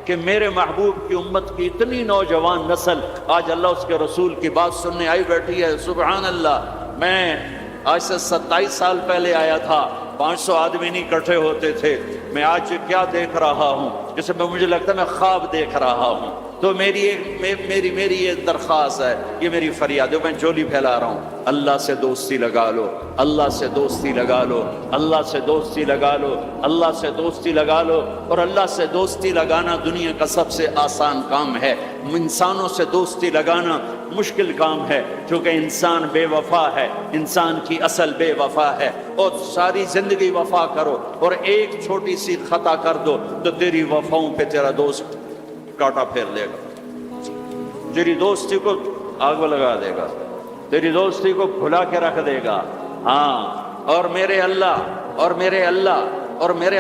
کہ میرے محبوب کی امت کی اتنی نوجوان نسل آج اللہ اس کے رسول کی بات سننے آئی بیٹھی ہے. سبحان اللہ. میں آج سے 27 سال پہلے آیا تھا, 500 آدمی نہیں اکٹھے ہوتے تھے. میں آج کیا دیکھ رہا ہوں جسے مجھے لگتا ہے میں خواب دیکھ رہا ہوں. تو میری یہ درخواست ہے, یہ میری فریاد ہے, میں جولی پھیلا رہا ہوں. اللہ سے دوستی لگا لو, اللہ سے دوستی لگا لو, اللہ سے دوستی لگا لو, اللہ سے دوستی لگا لو. اور اللہ سے دوستی لگانا دنیا کا سب سے آسان کام ہے. انسانوں سے دوستی لگانا مشکل کام ہے, کیونکہ انسان بے وفا ہے, انسان کی اصل بے وفا ہے. اور ساری زندگی وفا کرو اور ایک چھوٹی سی خطا کر دو تو تیری وفاؤں پہ تیرا دوست کاٹا پھیر لے گا, تیری دوستی کو آگ لگا دے گا, تیری دوستی کو بھلا کے رکھ دے گا. ہاں, اور میرے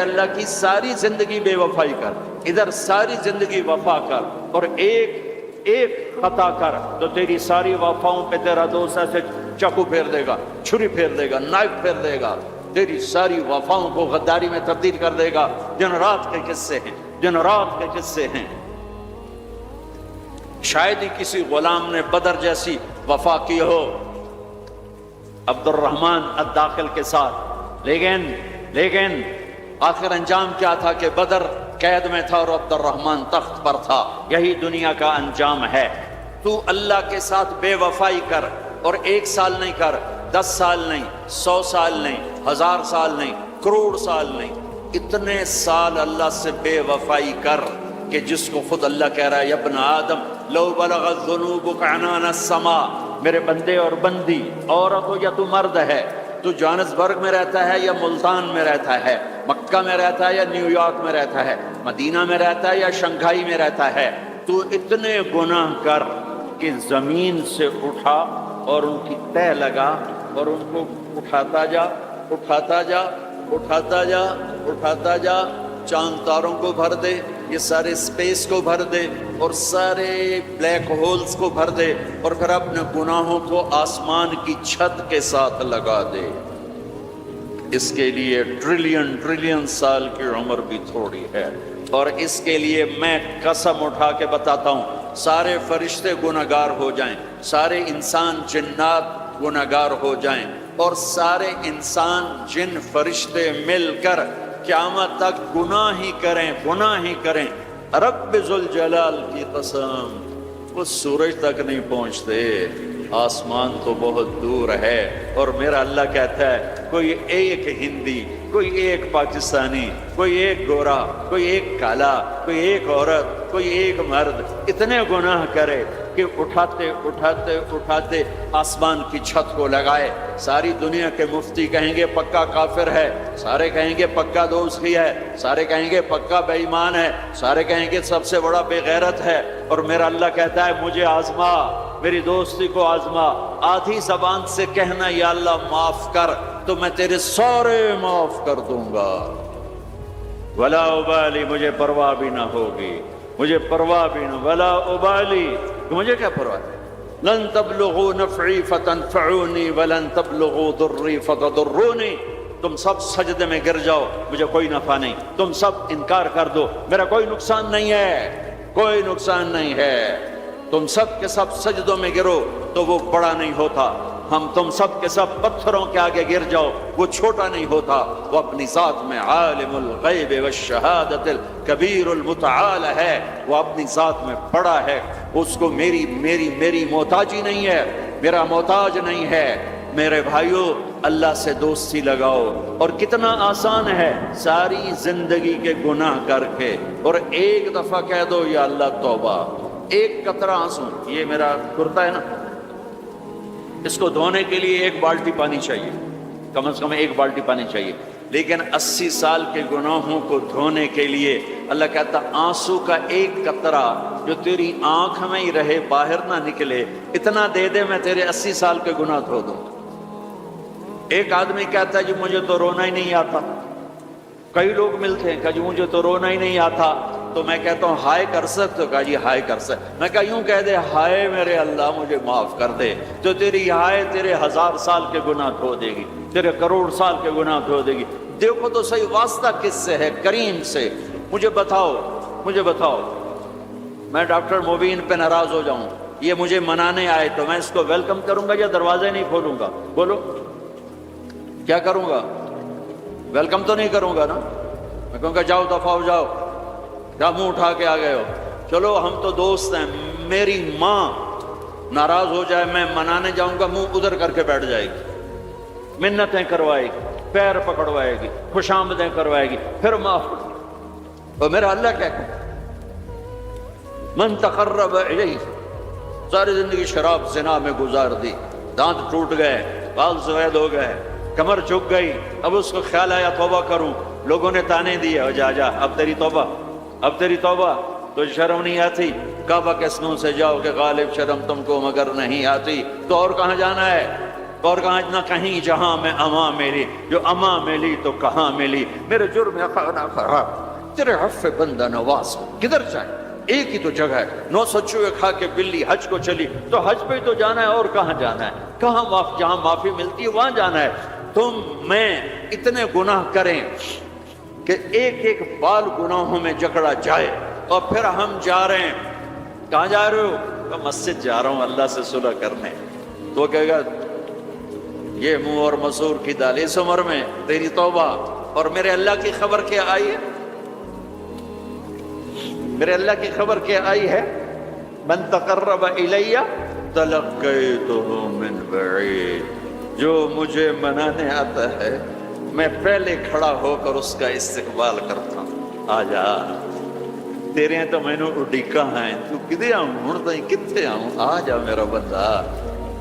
اللہ کی ساری زندگی بے وفائی کر, ادھر ساری زندگی وفا کر, اور ایک خطا کر تو تیری ساری وفاؤں پہ تیرا دوست ایسے چاقو پھیر دے گا, چھری پھیر دے گا, نائف پھیر دے گا, تیری ساری وفاؤں کو غداری میں تبدیل کر دے گا. دن رات کے قصے ہیں, دن رات کے قصے ہیں. شاید ہی کسی غلام نے بدر جیسی وفا کی ہو عبد الرحمن الداخل کے ساتھ, لیکن آخر انجام کیا تھا کہ بدر قید میں تھا اور عبد الرحمن تخت پر تھا. یہی دنیا کا انجام ہے. تو اللہ کے ساتھ بے وفائی کر, اور 1 سال نہیں کر, 10 سال نہیں, 100 سال نہیں, 1000 سال نہیں, کروڑ سال نہیں, اتنے سال اللہ سے بے وفائی کر کہ جس کو خود اللہ کہہ رہا ہے یا ابن آدم لو بلغت ذنوبک عنان السماء. میرے بندے اور بندی, عورت ہو یا تو مرد ہے, تو جوہانسبرگ میں رہتا ہے یا ملتان میں رہتا ہے, مکہ میں رہتا ہے یا نیو یارک میں رہتا ہے, مدینہ میں رہتا ہے یا شنگھائی میں رہتا ہے, تو اتنے گناہ کر کہ زمین سے اٹھا اور ان کی تہ لگا اور ان کو اٹھاتا جا, اٹھاتا جا, اٹھاتا جا, اٹھاتا جا, چاند تاروں کو بھر دے, یہ سارے اسپیس کو بھر دے, اور سارے بلیک ہولز کو بھر دے, اور پھر اپنے گناہوں کو آسمان کی چھت کے ساتھ لگا دے. اس کے لیے ٹریلین سال کی عمر بھی تھوڑی ہے. اور اس کے لیے میں قسم اٹھا کے بتاتا ہوں, سارے فرشتے گناہگار ہو جائیں, سارے انسان جنات گناہگار ہو جائیں, اور سارے انسان جن فرشتے مل کر قیامت تک گناہ ہی کریں, رب ذوالجلال کی قسم وہ سورج تک نہیں پہنچتے, آسمان تو بہت دور ہے. اور میرا اللہ کہتا ہے کوئی ایک ہندی, کوئی ایک پاکستانی, کوئی ایک گورا, کوئی ایک کالا, کوئی ایک عورت, کوئی ایک مرد اتنے گناہ کرے کہ اٹھاتے اٹھاتے اٹھاتے آسمان کی چھت کو لگائے. ساری دنیا کے مفتی کہیں گے پکا کافر ہے, سارے کہیں گے پکا دوزخی ہے, سارے کہیں گے پکا بے ایمان ہے, سارے کہیں گے سب سے بڑا بے غیرت ہے. اور میرا اللہ کہتا ہے مجھے آزما, میری دوستی کو آزما. آدھی زبان سے کہنا یا اللہ معاف کر, تو میں تیرے سارے معاف کر دوں گا. ولا ابالی, مجھے پرواہ بھی نہ ہوگی, مجھے پرواہ بھی نہ, ولا ابالی, مجھے کیا پرواہ ہے. لن تبلغوا نفعی فتنفعونی ولن تبلغوا ضری فتضرونی. تم سب سجدے میں گر جاؤ, مجھے کوئی نفع نہیں. تم سب انکار کر دو, میرا کوئی نقصان نہیں ہے, کوئی نقصان نہیں ہے. تم سب کے سب سجدوں میں گرو تو وہ بڑا نہیں ہوتا. ہم تم سب کے سب پتھروں کے آگے گر جاؤ, وہ چھوٹا نہیں ہوتا. وہ اپنی ذات میں عالم الغیب والشہادت الکبیر المتعال ہے, وہ اپنی ذات میں بڑا ہے. اس کو میری محتاجی نہیں ہے, میرا محتاج نہیں ہے. میرے بھائیو, اللہ سے دوستی لگاؤ. اور کتنا آسان ہے, ساری زندگی کے گناہ کر کے اور ایک دفعہ کہہ دو یا اللہ توبہ. ایک قطرہ آنسو, یہ میرا کرتا ہے نا, اس کو دھونے کے لیے 1 بالٹی پانی چاہیے, کم از کم 1 بالٹی پانی چاہیے. لیکن 80 سال کے گناہوں کو دھونے کے لیے اللہ کہتا آنسو کا 1 قطرہ جو تیری آنکھ میں ہی رہے, باہر نہ نکلے, اتنا دے دے, میں تیرے 80 سال کے گناہ دھو دوں. ایک آدمی کہتا ہے جی مجھے تو رونا ہی نہیں آتا. کئی لوگ ملتے ہیں کہ جی مجھے تو رونا ہی نہیں آتا. تو میں کہتا ہوں ہائے کر سکتے ہو؟ کہا جی ہائے کر سکتے. میں کہا یوں کہہ دے, ہائے میرے اللہ مجھے معاف کر دے, تو تیری ہائے تیرے 1000 سال کے گناہ دھو دے گی, تیرے کروڑ سال کے گناہ دھو دے گی. دیکھو تو صحیح واسطہ کس سے ہے؟ کریم سے. مجھے بتاؤ مجھے بتاؤ، میں ڈاکٹر مبین پہ ناراض ہو جاؤں، یہ مجھے منانے آئے تو میں اس کو ویلکم کروں گا یا دروازے نہیں کھولوں گا؟ بولو کیا کروں گا؟ ویلکم تو نہیں کروں گا نا، میں کہوں گا جاؤ دفعہ ہو جاؤ، کیا منہ اٹھا کے آ گئے ہو؟ چلو ہم تو دوست ہیں، میری ماں ناراض ہو جائے میں منانے جاؤں گا، منہ ادھر کر کے بیٹھ جائے گی، منتیں کروائے گی، پیر پکڑوائے گی، خوش آمدیں کروائے گی، پھر معاف۔ اور میرا اللہ کیا کہ من تقرب الیہ، ساری زندگی شراب زنا میں گزار دی، دانت ٹوٹ گئے، بال سفید ہو گئے، کمر جھک گئی، اب اس کو خیال آیا توبہ کروں، لوگوں نے تانے دیے، اور جا جا اب تیری توبہ، اب تیری توبہ، تو شرم نہیں آتی؟ کعبہ کے منہ سے جاؤ کہ غالب شرم تم کو مگر نہیں آتی، تو اور کہاں جانا ہے؟ اور کہاں؟ نہ کہیں جہاں میں اماں ملی، جو اماں ملی تو کہاں ملی، میرے جرم خانہ خراب، تیرے عفو بندہ نواز، کدھر جائے؟ ایک ہی تو جگہ ہے، 900 چوہے کھا کے بلی حج کو چلی، تو حج پہ ہی تو جانا ہے، اور کہاں جانا ہے؟ کہاں جہاں معافی ملتی ہے وہاں جانا ہے۔ تم میں اتنے گناہ کریں کہ ایک ایک بال گناہوں میں جکڑا جائے، اور پھر ہم جا رہے ہیں، کہاں جا رہے ہو؟ کہ مسجد جا رہا ہوں اللہ سے صلح کرنے، تو وہ کہے گا یہ منہ اور مسور کی دال، اس عمر میں تیری توبہ، اور میرے اللہ کی خبر کیا آئی ہے؟ میرے اللہ کی خبر کیا آئی ہے؟ من تقرب الیہ تلقیتہ من بعید، جو مجھے منانے آتا ہے میں پہلے کھڑا ہو کر اس کا استقبال کرتا ہوں، آ جا تیرے ہیں تو میں نے اڈیکا ہیں، تو کدے آؤں ہوں تو کتنے آؤں، آ جا میرا بندہ،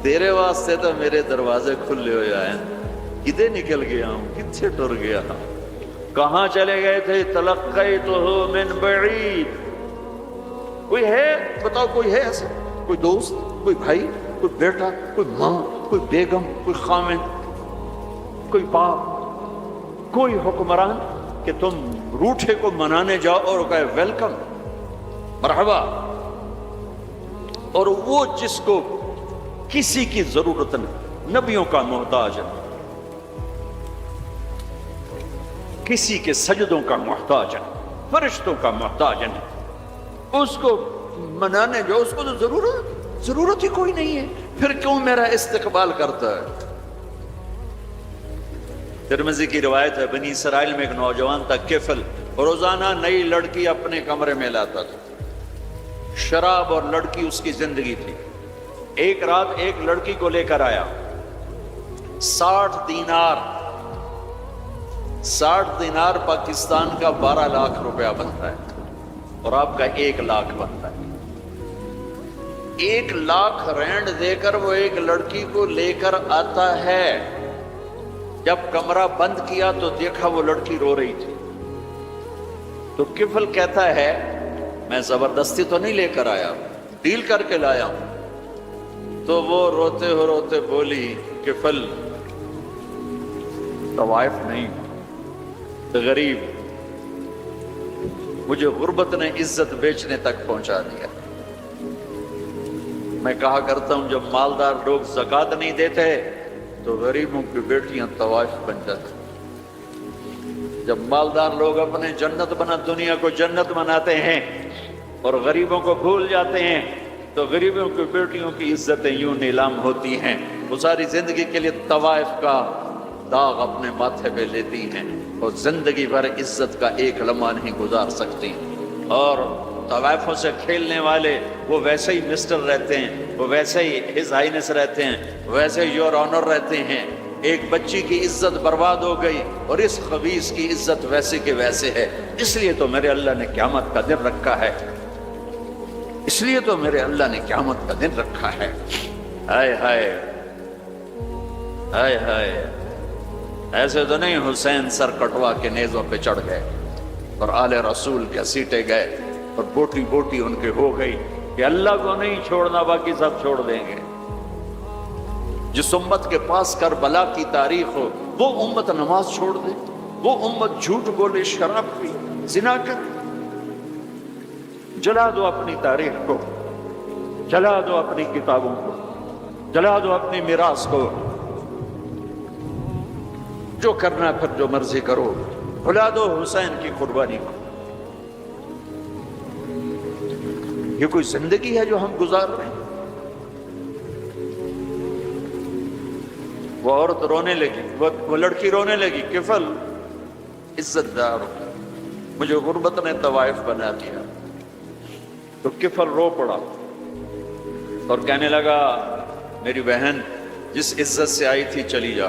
تیرے واسطے تو میرے دروازے کھلے ہوئے آئے، کدے نکل گیا ہوں، کتنے ٹر گیا ہوں، کہاں چلے گئے تھے؟ تلقیتہ من بعید۔ کوئی ہے بتاؤ، کوئی ہے ایسا؟ کوئی دوست، کوئی بھائی، کوئی بیٹا، کوئی ماں، کوئی بیگم، کوئی خامن، کوئی باپ، کوئی حکمران کہ تم روٹھے کو منانے جاؤ اور کہے ویلکم، مرحبا؟ اور وہ جس کو کسی کی ضرورت نہیں، نبیوں کا محتاج ہے، کسی کے سجدوں کا محتاج ہے، فرشتوں کا محتاج ہے، اس کو منانے جو اس کو تو ضرورت ہی کوئی نہیں ہے، پھر کیوں میرا استقبال کرتا ہے؟ ترمذی کی روایت ہے، بنی اسرائیل میں ایک نوجوان تھا کفل، روزانہ نئی لڑکی اپنے کمرے میں لاتا تھا، شراب اور لڑکی اس کی زندگی تھی۔ ایک رات ایک لڑکی کو لے کر آیا، 60 دینار پاکستان کا 12 لاکھ روپیہ بنتا ہے، اور آپ کا 1 لاکھ بنتا ہے۔ 1 لاکھ رینڈ دے کر وہ ایک لڑکی کو لے کر آتا ہے، جب کمرہ بند کیا تو دیکھا وہ لڑکی رو رہی تھی، تو کفل کہتا ہے میں زبردستی تو نہیں لے کر آیا، ڈیل کر کے لایا ہوں۔ تو وہ روتے بولی کفل طوائف نہیں، غریب، مجھے غربت نے عزت بیچنے تک پہنچا دیا۔ میں کہا کرتا ہوں جب مالدار لوگ زکوٰۃ نہیں دیتے تو غریبوں کی بیٹیاں طوائف بن جاتی، جب مالدار لوگ اپنے جنت دنیا کو جنت بناتے ہیں اور غریبوں کو بھول جاتے ہیں تو غریبوں کی بیٹیوں کی عزتیں یوں نیلام ہوتی ہیں، وہ ساری زندگی کے لیے طوائف کا داغ اپنے ماتھے پہ لیتی ہیں اور زندگی بھر عزت کا ایک لمحہ نہیں گزار سکتی۔ اور طوائفوں سے کھیلنے والے وہ ویسے ہی مسٹر رہتے ہیں، وہ ویسے ہی ہز ہائنس رہتے ہیں، ویسے ہی یور آنر رہتے ہیں۔ ایک بچی کی عزت برباد ہو گئی اور اس خبیث کی عزت ویسے کے ویسے ہے، اس لیے تو میرے اللہ نے قیامت کا دن رکھا ہے، اس لیے تو میرے اللہ نے قیامت کا دن رکھا ہے۔ ہائے ہائے ہائے ہائے، ایسے تو نہیں حسین سر کٹوا کے نیزوں پہ چڑھ گئے اور آل رسول کے سیٹے گئے اور بوٹی بوٹی ان کے ہو گئی کہ اللہ کو نہیں چھوڑنا باقی سب چھوڑ دیں گے۔ جس امت کے پاس کربلا کی تاریخ ہو وہ امت نماز چھوڑ دے، وہ امت جھوٹ بولے، شراب پی، زنا کر، جلا دو اپنی تاریخ کو، جلا دو اپنی کتابوں کو، جلا دو اپنی میراث کو، جو کرنا پھر جو مرضی کرو، بھلا دو حسین کی قربانی کو۔ یہ کوئی زندگی ہے جو ہم گزار رہے ہیں؟ وہ عورت رونے لگی، وہ لڑکی رونے لگی، کفل عزت دار مجھے غربت نے طوائف بنا دیا۔ تو کفل رو پڑا اور کہنے لگا میری بہن جس عزت سے آئی تھی چلی جا،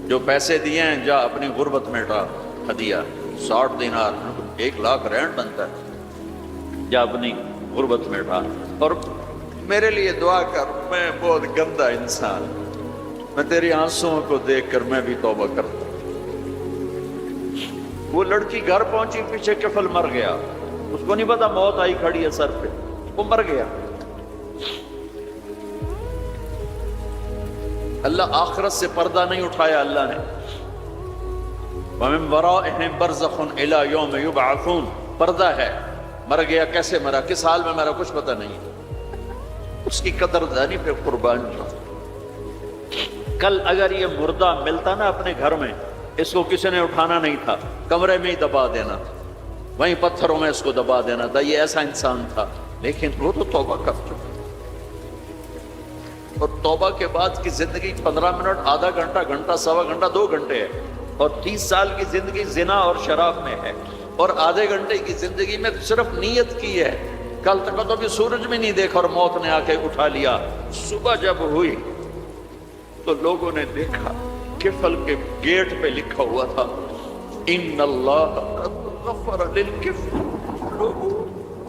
جو پیسے دیے ہیں جا اپنی غربت مٹا، ہدیہ 60 دینار 1 لاکھ رینڈ بنتا ہے، جا اپنی غربت مٹا، اور میرے لیے دعا کر، میں بہت گندا انسان، میں تیری آنسوؤں کو دیکھ کر میں بھی توبہ کرتا ہوں۔ وہ لڑکی گھر پہنچی، پیچھے کفل مر گیا، اس کو نہیں پتا موت آئی کھڑی ہے سر پہ، وہ مر گیا۔ اللہ آخرت سے پردہ نہیں اٹھایا اللہ نے، وَمِن وَرَائِهِمْ بَرْزَخٌ إِلَى يَوْمِ يُبْعَثُونَ، پردہ ہے، مر گیا، کیسے مرا، کس حال میں مرا، کچھ پتہ نہیں، اس کی قدردانی پہ قربان جاؤ۔ کل اگر یہ مردہ ملتا نا اپنے گھر میں، اس کو کسی نے اٹھانا نہیں تھا، کمرے میں ہی دبا دینا تھا، وہیں پتھروں میں اس کو دبا دینا تھا، یہ ایسا انسان تھا، لیکن وہ تو توبہ کر چکا، اور توبہ کے بعد کی زندگی 15 منٹ، آدھا گھنٹہ، گھنٹہ، سوا گھنٹہ، 2 گھنٹے ہے، اور 30 سال کی زندگی زنا اور شراب میں ہے، اور آدھے گھنٹے کی زندگی میں صرف نیت کی ہے۔ کل تک تو بھی سورج بھی نہیں دیکھا اور موت نے آ کے اٹھا لیا۔ صبح جب ہوئی تو لوگوں نے دیکھا کفل کے گیٹ پہ لکھا ہوا تھا ان اللہ قد غفر للکفل، لوگوں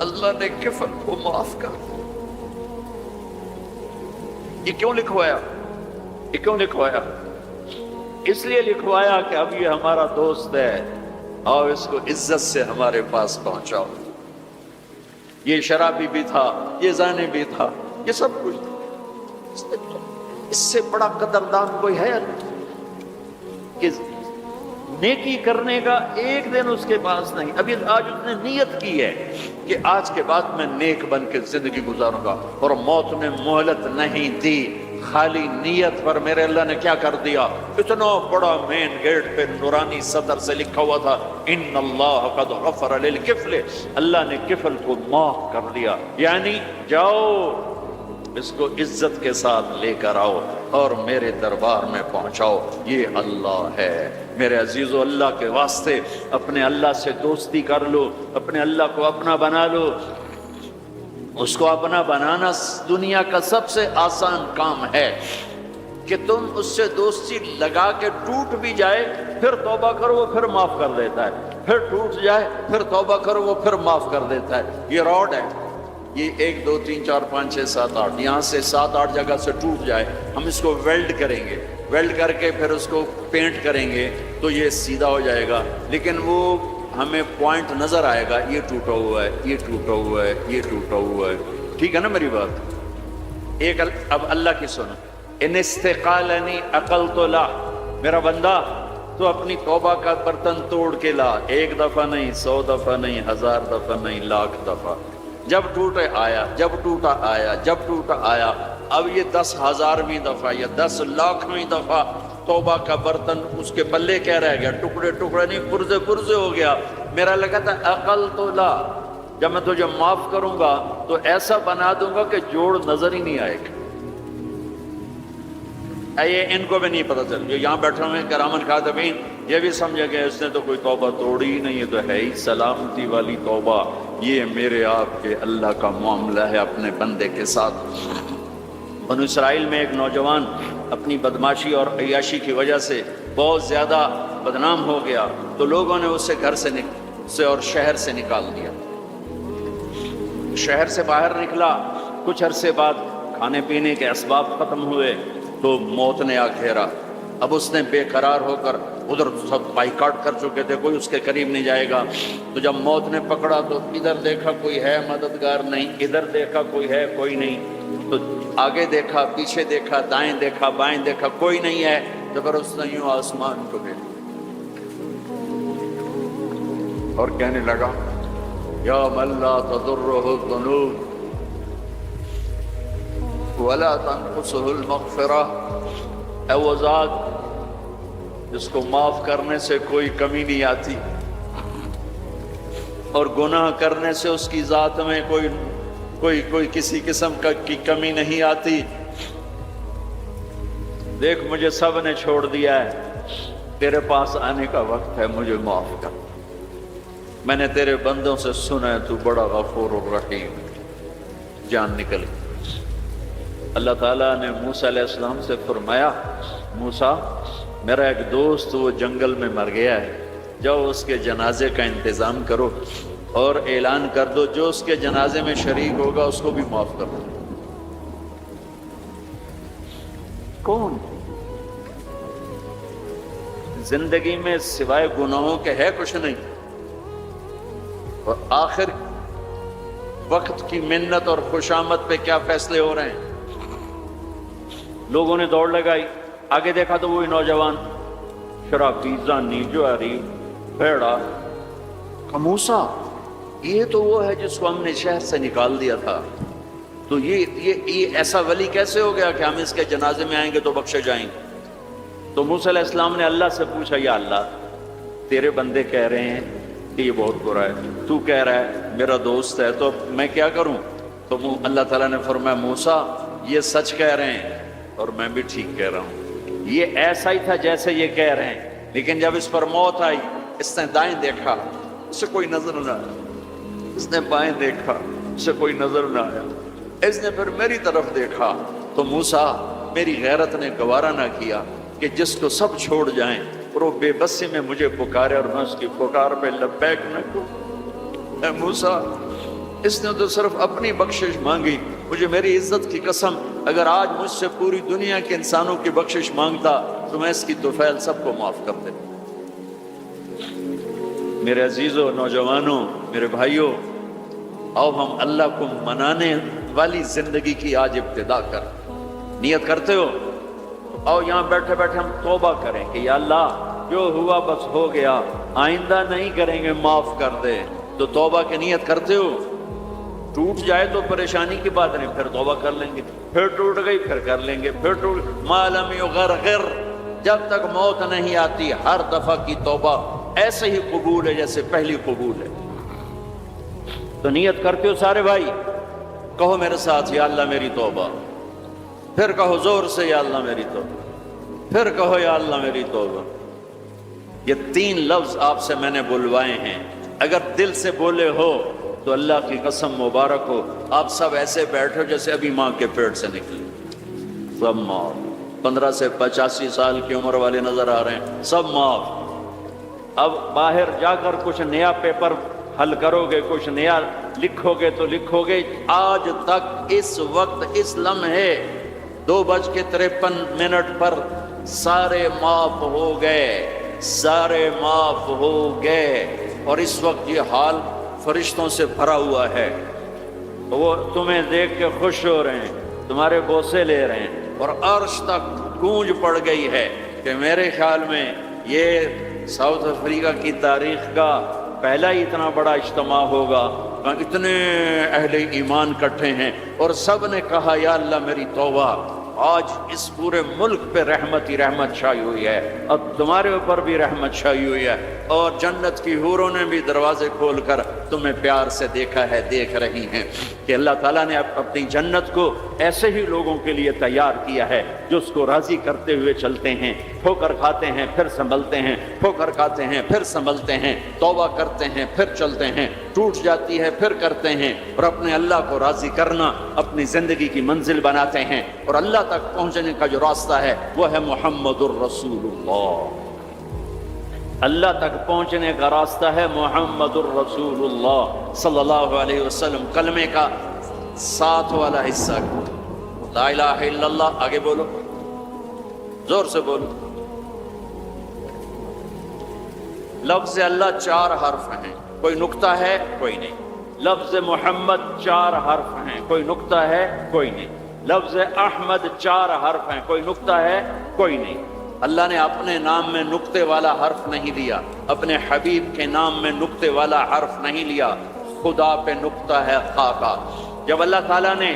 اللہ نے کفل کو معاف کر دیا۔ یہ کیوں لکھوایا؟ یہ کیوں لکھوایا؟ اس لیے لکھوایا کہ اب یہ ہمارا دوست ہے، اور اس کو عزت سے ہمارے پاس پہنچاؤ۔ یہ شرابی بھی تھا، یہ زانی بھی تھا، یہ سب کچھ تھا، اس سے بڑا قدردان کوئی ہے کہ نیکی کرنے کا ایک دن اس کے پاس نہیں۔ ابھی آج اس نے نیت کی ہے کہ آج کے بعد میں نیک بن کے زندگی گزاروں گا، اور موت نے مہلت نہیں دی، خالی نیت پر میرے اللہ نے کیا کر دیا، اتنا بڑا مین گیٹ پہ نورانی سطر سے لکھا ہوا تھا ان اللہ قد غفر للکفل، اللہ نے کفل کو معاف کر دیا، یعنی جاؤ اس کو عزت کے ساتھ لے کر آؤ اور میرے دربار میں پہنچاؤ، یہ اللہ ہے۔ میرے عزیزو، اللہ کے واسطے اپنے اللہ سے دوستی کر لو، اپنے اللہ کو اپنا بنا لو۔ اس کو اپنا بنانا دنیا کا سب سے آسان کام ہے کہ تم اس سے دوستی لگا کے ٹوٹ بھی جائے پھر توبہ کرو وہ پھر معاف کر دیتا ہے، پھر ٹوٹ جائے پھر توبہ کرو وہ پھر معاف کر دیتا ہے۔ یہ راڈ ہے، یہ 1 2 3 4 5 6 7 8 یہاں سے 7 8 جگہ سے ٹوٹ جائے، ہم اس کو ویلڈ کریں گے، ویلڈ کر کے پھر اس کو پینٹ کریں گے تو یہ سیدھا ہو جائے گا، لیکن وہ ہمیں پوائنٹ نظر آئے گا، یہ ٹوٹا ہوا ہے، یہ ٹوٹا ہوا ہے، یہ ٹوٹا ہوا ہے۔ ٹھیک ہے نا میری بات؟ ایک اب اللہ کی سنو، ان استقالنی عقلت لا، میرا بندہ تو اپنی توبہ کا برتن توڑ کے لا، 1 دفعہ نہیں، 100 دفعہ نہیں، 1000 دفعہ نہیں، 1,00,000 دفعہ، جب ٹوٹے آیا، جب ٹوٹا آیا، جب ٹوٹا آیا۔ اب یہ 10,000ویں دفعہ یا 10,00,000ویں دفعہ توبہ کا برتن اس کے پلے کیا رہ گیا، ٹکڑے ٹکڑے نہیں، پرزے پرزے ہو گیا۔ میرا لگا تھا عقل تو لا، جب میں تجھے معاف کروں گا تو ایسا بنا دوں گا کہ جوڑ نظر ہی نہیں آئے گا۔ یہ ان کو بھی نہیں پتہ چل، جو یہاں بیٹھے ہوئے کرامن کاتبین، یہ بھی سمجھے گئے اس نے تو کوئی توبہ توڑی ہی نہیں، یہ تو ہے ہی سلامتی والی توبہ۔ یہ میرے آپ کے اللہ کا معاملہ ہے اپنے بندے کے ساتھ۔ بنو اسرائیل میں ایک نوجوان اپنی بدماشی اور عیاشی کی وجہ سے بہت زیادہ بدنام ہو گیا، تو لوگوں نے اسے گھر سے اور شہر سے نکال دیا۔ شہر سے باہر نکلا، کچھ عرصے بعد کھانے پینے کے اسباب ختم ہوئے تو موت نے آ گھیرا۔ اب اس نے بے قرار ہو کر، ادھر سب بائیکاٹ کر چکے تھے، کوئی اس کے قریب نہیں جائے گا، تو جب موت نے پکڑا تو ادھر دیکھا کوئی ہے مددگار نہیں، ادھر دیکھا کوئی ہے کوئی نہیں، تو آگے دیکھا، پیچھے دیکھا، دائیں دیکھا، بائیں دیکھا، کوئی نہیں ہے، تو پھر اس نے یوں آسمان کو دیکھا اور کہنے لگا یا من لا تضرہ الذنوب ولا تنقصه المغفرہ، اے وہ ذات جس کو معاف کرنے سے کوئی کمی نہیں آتی اور گناہ کرنے سے اس کی ذات میں کوئی کوئی کسی قسم کی کمی نہیں آتی. دیکھ مجھے سب نے چھوڑ دیا ہے، تیرے پاس آنے کا وقت ہے، مجھے معاف کر. میں نے تیرے بندوں سے سنا ہے تو بڑا غفور الرحیم. جان نکل گئی. اللہ تعالیٰ نے موسیٰ علیہ السلام سے فرمایا، موسیٰ میرا ایک دوست وہ جنگل میں مر گیا ہے، جاؤ اس کے جنازے کا انتظام کرو اور اعلان کر دو جو اس کے جنازے میں شریک ہوگا اس کو بھی معاف کر دو. کون زندگی میں سوائے گناہوں کے ہے کچھ نہیں، اور آخر وقت کی منت اور خوشامد پہ کیا فیصلے ہو رہے ہیں. لوگوں نے دوڑ لگائی، آگے دیکھا تو وہی نوجوان شرابی زانی جواری بھیڑا. موسیٰ یہ تو وہ ہے جس کو ہم نے شہر سے نکال دیا تھا، تو یہ ایسا ولی کیسے ہو گیا کہ ہم اس کے جنازے میں آئیں گے تو بخشے جائیں گے. تو موسیٰ علیہ السلام نے اللہ سے پوچھا، یا اللہ تیرے بندے کہہ رہے ہیں کہ یہ بہت برا ہے، تو کہہ رہا ہے میرا دوست ہے، تو میں کیا کروں؟ تو اللہ تعالیٰ نے فرمایا، موسیٰ یہ سچ کہہ رہے ہیں اور میں بھی ٹھیک کہہ رہا ہوں. یہ ایسا ہی تھا جیسے یہ کہہ رہے ہیں، لیکن جب اس پر موت آئی اس نے دائیں دیکھا، اسے کوئی نظر نہ آیا. اس نے بائیں دیکھا، اسے کوئی نظر نہ آیا. اس نے پھر میری طرف دیکھا تو موسیٰ میری غیرت نے گوارا نہ کیا کہ جس کو سب چھوڑ جائیں اور وہ بے بسی میں مجھے پکارے اور میں اس کی پکار پہ لبیک نہ کروں. اے موسیٰ اس نے تو صرف اپنی بخشش مانگی، مجھے میری عزت کی قسم اگر آج مجھ سے پوری دنیا کے انسانوں کی بخشش مانگتا تو میں اس کی طفیل سب کو معاف کر دیتا. میرے عزیزوں، نوجوانوں، میرے بھائیوں، آؤ ہم اللہ کو منانے والی زندگی کی آج ابتدا کر. نیت کرتے ہو؟ آؤ یہاں بیٹھے بیٹھے ہم توبہ کریں کہ یا اللہ جو ہوا بس ہو گیا، آئندہ نہیں کریں گے، معاف کر دے. تو توبہ کی نیت کرتے ہو؟ ٹوٹ جائے تو پریشانی کی بات نہیں، پھر توبہ کر لیں گے. پھر ٹوٹ گئی پھر کر لیں گے. پھر ٹوٹ ما لم یغرغر، جب تک موت نہیں آتی ہر دفعہ کی توبہ ایسے ہی قبول ہے جیسے پہلی قبول ہے. تو نیت کرتے ہو سارے بھائی؟ کہو میرے ساتھ، یا اللہ میری توبہ. پھر کہو زور سے، یا اللہ میری توبہ. پھر کہو یا اللہ میری توبہ. یہ 3 لفظ آپ سے میں نے بلوائے ہیں، اگر دل سے بولے ہو تو اللہ کی قسم مبارک ہو آپ سب ایسے بیٹھو جیسے ابھی ماں کے پیٹ سے نکلے. سب معاف. 15 سے 85 سال کی عمر والے نظر آ رہے ہیں، سب معاف. اب باہر جا کر کچھ نیا پیپر حل کرو گے، کچھ نیا لکھو گے تو لکھو گے. آج تک اس وقت اس لمحے 2:53 پر سارے معاف ہو گئے، سارے معاف ہو گئے. اور اس وقت یہ حال فرشتوں سے بھرا ہوا ہے، وہ تمہیں دیکھ کے خوش ہو رہے ہیں، تمہارے بوسے لے رہے ہیں، اور عرش تک گونج پڑ گئی ہے کہ میرے خیال میں یہ ساؤتھ افریقہ کی تاریخ کا پہلا ہی اتنا بڑا اجتماع ہوگا. اتنے اہل ایمان اکٹھے ہیں اور سب نے کہا یا اللہ میری توبہ. آج اس پورے ملک پہ رحمت ہی رحمت چھائی ہوئی ہے، اب تمہارے اوپر بھی رحمت چھائی ہوئی ہے، اور جنت کی حوروں نے بھی دروازے کھول کر تمہیں پیار سے دیکھا ہے، دیکھ رہی ہیں کہ اللہ تعالیٰ نے اپنی جنت کو ایسے ہی لوگوں کے لیے تیار کیا ہے جو اس کو راضی کرتے ہوئے چلتے ہیں. ٹھوکر کھاتے ہیں پھر سنبھلتے ہیں، ٹھوکر کھاتے ہیں پھر سنبھلتے ہیں، توبہ کرتے ہیں پھر چلتے ہیں، ٹوٹ جاتی ہے پھر کرتے ہیں، اور اپنے اللہ کو راضی کرنا اپنی زندگی کی منزل بناتے ہیں. اور اللہ تک پہنچنے کا جو راستہ ہے وہ ہے محمد الرسول اللہ. اللہ تک پہنچنے کا راستہ ہے محمد الرسول اللہ صلی اللہ علیہ وسلم. کلمے کا 7 والا حصہ لا الہ الا اللہ. آگے بولو، زور سے بولو. لفظ اللہ 4 حرف ہیں، کوئی نقطہ ہے کوئی نہیں. لفظ محمد 4 حرف ہیں، کوئی نقطہ ہے کوئی نہیں. لفظ احمد 4 حرف ہیں، کوئی نقطہ ہے کوئی نہیں. اللہ نے اپنے نام میں نقطے والا حرف نہیں لیا، اپنے حبیب کے نام میں نقطے والا حرف نہیں لیا. خدا پہ نقطہ ہے خاکا. جب اللہ تعالیٰ نے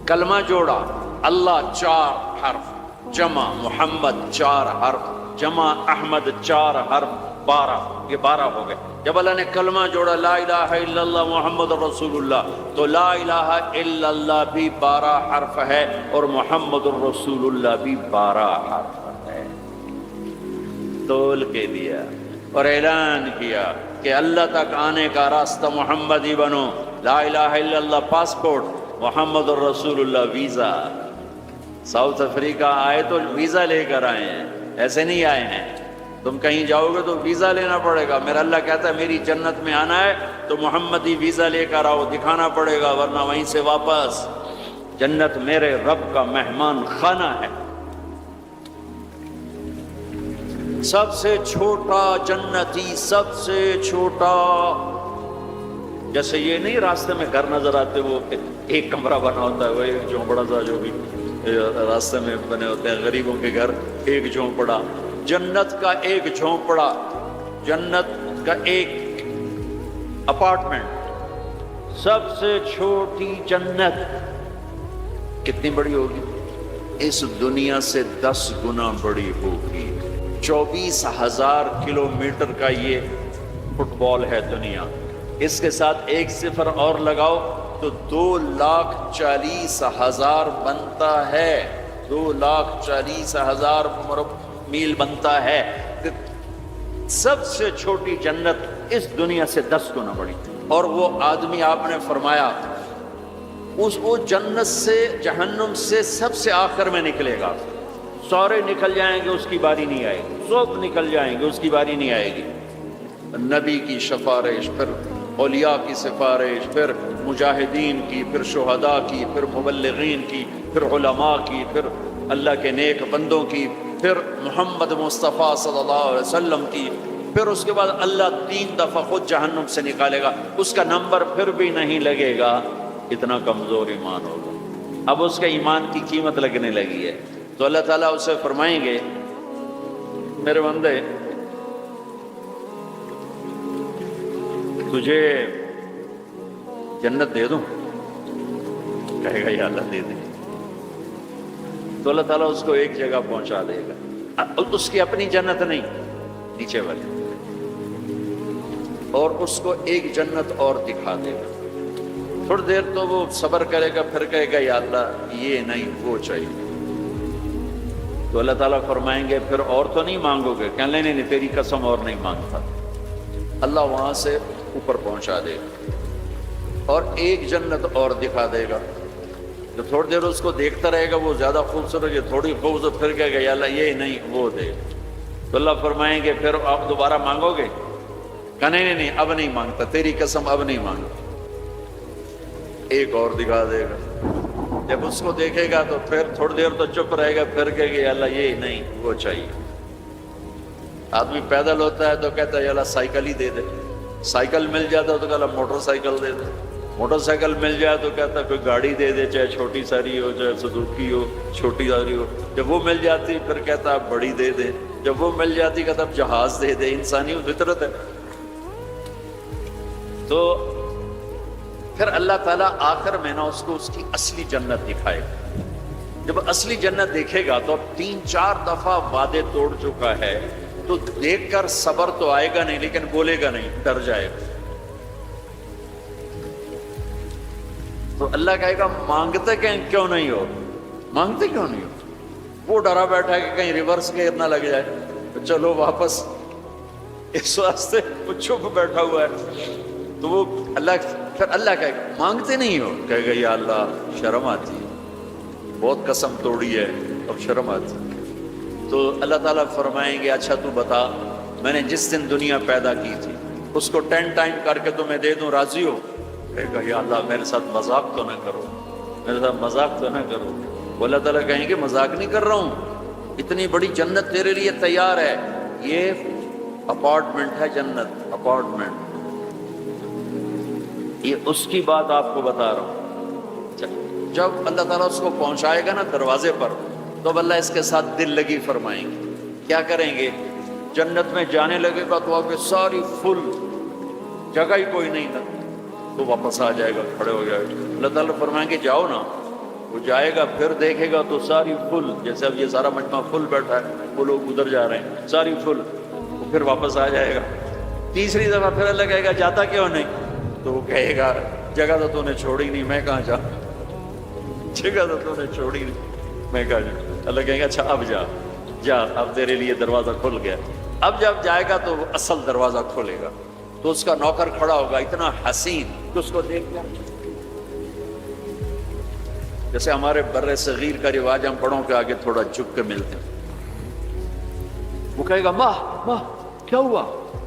کلمہ جوڑا، اللہ 4 حرف، جمع محمد 4 حرف، جمع احمد 4 حرف، 12، یہ 12 ہو گئے. جب اللہ نے کلمہ جوڑا لا الہ الا اللہ محمد رسول اللہ، تو لا الہ الا اللہ بھی 12 حرف ہے اور محمد رسول اللہ بھی 12 حرف ہے۔ تول کے دیا اور اعلان کیا کہ اللہ تک آنے کا راستہ محمد ہی بنو، لا الہ الا اللہ پاسپورٹ، محمد الرسول اللہ ویزا۔ ساؤتھ افریقہ آئے تو ویزا لے کر آئے ہیں، ایسے نہیں آئے ہیں۔ تم کہیں جاؤ گے تو ویزا لینا پڑے گا۔ میرا اللہ کہتا ہے میری جنت میں آنا ہے تو محمدی ویزا لے کر آؤ، دکھانا پڑے گا، ورنہ وہیں سے واپس۔ جنت میرے رب کا مہمان خانہ ہے۔ سب سے چھوٹا جنتی، سب سے چھوٹا، جیسے یہ نہیں راستے میں گھر نظر آتے، وہ ایک کمرہ بنا ہوتا ہے، وہ ایک جھونپڑا سا جو بھی راستے میں بنے ہوتے ہیں غریبوں کے گھر، ایک جھونپڑا۔ جنت کا ایک جھونپڑا، جنت کا ایک اپارٹمنٹ، سب سے چھوٹی جنت کتنی بڑی ہوگی؟ اس دنیا سے 10 گنا بڑی ہوگی۔ 24,000 کلومیٹر کا یہ فٹ بال ہے دنیا، اس کے ساتھ ایک صفر اور لگاؤ تو 2,40,000 بنتا ہے، 2,40,000 میل بنتا ہے۔ سب سے چھوٹی جنت اس دنیا سے 10 گنا بڑی، اور وہ آدمی آپ نے فرمایا وہ جنت سے، جہنم سے سب سے آخر میں نکلے گا۔ سارے نکل جائیں گے، اس کی باری نہیں آئے گی، سب نکل جائیں گے، اس کی باری نہیں آئے گی۔ نبی کی سفارش، پھر اولیاء کی سفارش، پھر مجاہدین کی، پھر شہداء کی، پھر مبلغین کی، پھر علماء کی، پھر اللہ کے نیک بندوں کی، پھر محمد مصطفیٰ صلی اللہ علیہ وسلم کی، پھر اس کے بعد اللہ 3 دفعہ خود جہنم سے نکالے گا، اس کا نمبر پھر بھی نہیں لگے گا، اتنا کمزور ایمان ہوگا۔ اب اس کا ایمان کی قیمت لگنے لگی ہے، تو اللہ تعالیٰ اسے فرمائیں گے میرے بندے تجھے جنت دے دوں؟ کہے گا یا اللہ دے دیں۔ تو اللہ تعالیٰ اس کو ایک جگہ پہنچا دے گا، اس کی اپنی جنت نہیں، نیچے والی، اور اس کو ایک جنت اور دکھا دے گا۔ تھوڑی دیر تو وہ صبر کرے گا، پھر کہے گا یا اللہ یہ نہیں وہ چاہیے۔ تو اللہ تعالیٰ فرمائیں گے پھر اور تو نہیں مانگو گے؟ کہ نہیں نہیں تیری قسم اور نہیں مانگتا۔ اللہ وہاں سے اوپر پہنچا دے گا اور ایک جنت اور دکھا دے گا۔ جو تھوڑی دیر اس کو دیکھتا رہے گا، وہ زیادہ خوبصورت، یہ تھوڑی خوبصورت، پھر کہے گا یا اللہ یہ نہیں وہ دے۔ تو اللہ فرمائیں گے پھر آپ دوبارہ مانگو گے؟ کہ نہیں نہیں اب نہیں مانگتا، تیری قسم اب نہیں مانگتا۔ ایک اور دکھا دے گا۔ جب اس کو دیکھے گا تو پھر تھوڑی دیر تو چپ رہے گا، پھر کہے گا یا اللہ یہ نہیں وہ چاہیے۔ آدمی پیدل ہوتا ہے تو کہتا ہے یا اللہ سائیکل ہی دے دے، سائیکل مل جاتا ہے تو کہتا موٹر سائیکل دے دے، موٹر سائیکل مل جائے تو کہتا ہے کوئی گاڑی دے دے، چاہے چھوٹی ساری ہو، چاہے سزوکی ہو، چھوٹی ساری ہو۔ جب وہ مل جاتی پھر کہتا ہے بڑی دے دے، جب وہ مل جاتی کہتا اب جہاز دے دے۔ انسانی فطرت ہے۔ تو پھر اللہ تعالیٰ آخر میں نا اس کو اس کی اصلی جنت دکھائے گا۔ جب اصلی جنت دیکھے گا تو اب 3-4 دفعہ وعدے توڑ چکا ہے، تو دیکھ کر صبر تو آئے گا نہیں، لیکن بولے گا نہیں، ڈر جائے گا۔ تو اللہ کہے گا مانگتے کیوں نہیں ہو؟ مانگتے کیوں نہیں ہو؟ وہ ڈرا بیٹھا ہے کہ کہیں ریورس گیئر نہ لگ جائے، تو چلو واپس، اس واسطے وہ چپ بیٹھا ہوا ہے۔ تو وہ پھر اللہ کہے گا مانگتے نہیں ہو؟ کہے گا یا اللہ شرم آتی ہے، بہت قسم توڑی ہے، اب شرم آتی ہے۔ تو اللہ تعالیٰ فرمائیں گے اچھا تو بتا، میں نے جس دن دنیا پیدا کی تھی اس کو 10 ٹائم کر کے تمہیں دے دوں، راضی ہو؟ کہے گا یا اللہ میرے ساتھ مذاق تو نہ کرو، میرے ساتھ مذاق تو نہ کرو۔ وہ اللہ تعالیٰ کہیں گے مذاق نہیں کر رہا ہوں، اتنی بڑی جنت تیرے لیے تیار ہے، یہ اپارٹمنٹ ہے، جنت اپارٹمنٹ، یہ اس کی بات آپ کو بتا رہا ہوں۔ جب اللہ تعالیٰ اس کو پہنچائے گا نا دروازے پر، تو اب اللہ اس کے ساتھ دل لگی فرمائیں گے۔ کیا کریں گے؟ جنت میں جانے لگے گا تو آپ کے ساری فل، جگہ ہی کوئی نہیں تھا، تو واپس آ جائے گا، کھڑے ہو جائے گا۔ اللہ تعالیٰ فرمائیں گے جاؤ نا، وہ جائے گا، پھر دیکھے گا تو ساری فل، جیسے اب یہ سارا مجمع فل بیٹھا ہے، وہ لوگ ادھر جا رہے ہیں، ساری فل، وہ پھر واپس آ جائے گا۔ تیسری دفعہ پھر اللہ کہے گا جاتا کیوں نہیں؟ تو وہ کہے گا جگہ تو تو نے چھوڑی نہیں، میں کہاں جاؤں، جگہ تو تو نے چھوڑی نہیں، میں کہاں جاؤں۔ اللہ کہے گا اچھا اب جا، اب تیرے لیے دروازہ کھل گیا۔ اب جب جائے گا تو وہ اصل دروازہ کھولے گا، تو اس کا نوکر کھڑا ہوگا اتنا حسین کہ اس کو دیکھ کر جیسے ہمارے بر صغیر کا رواج، ہم بڑوں کے آگے تھوڑا جھک کے ملتے ہیں۔ وہ کہے گا ماں ماں کیا ہوا،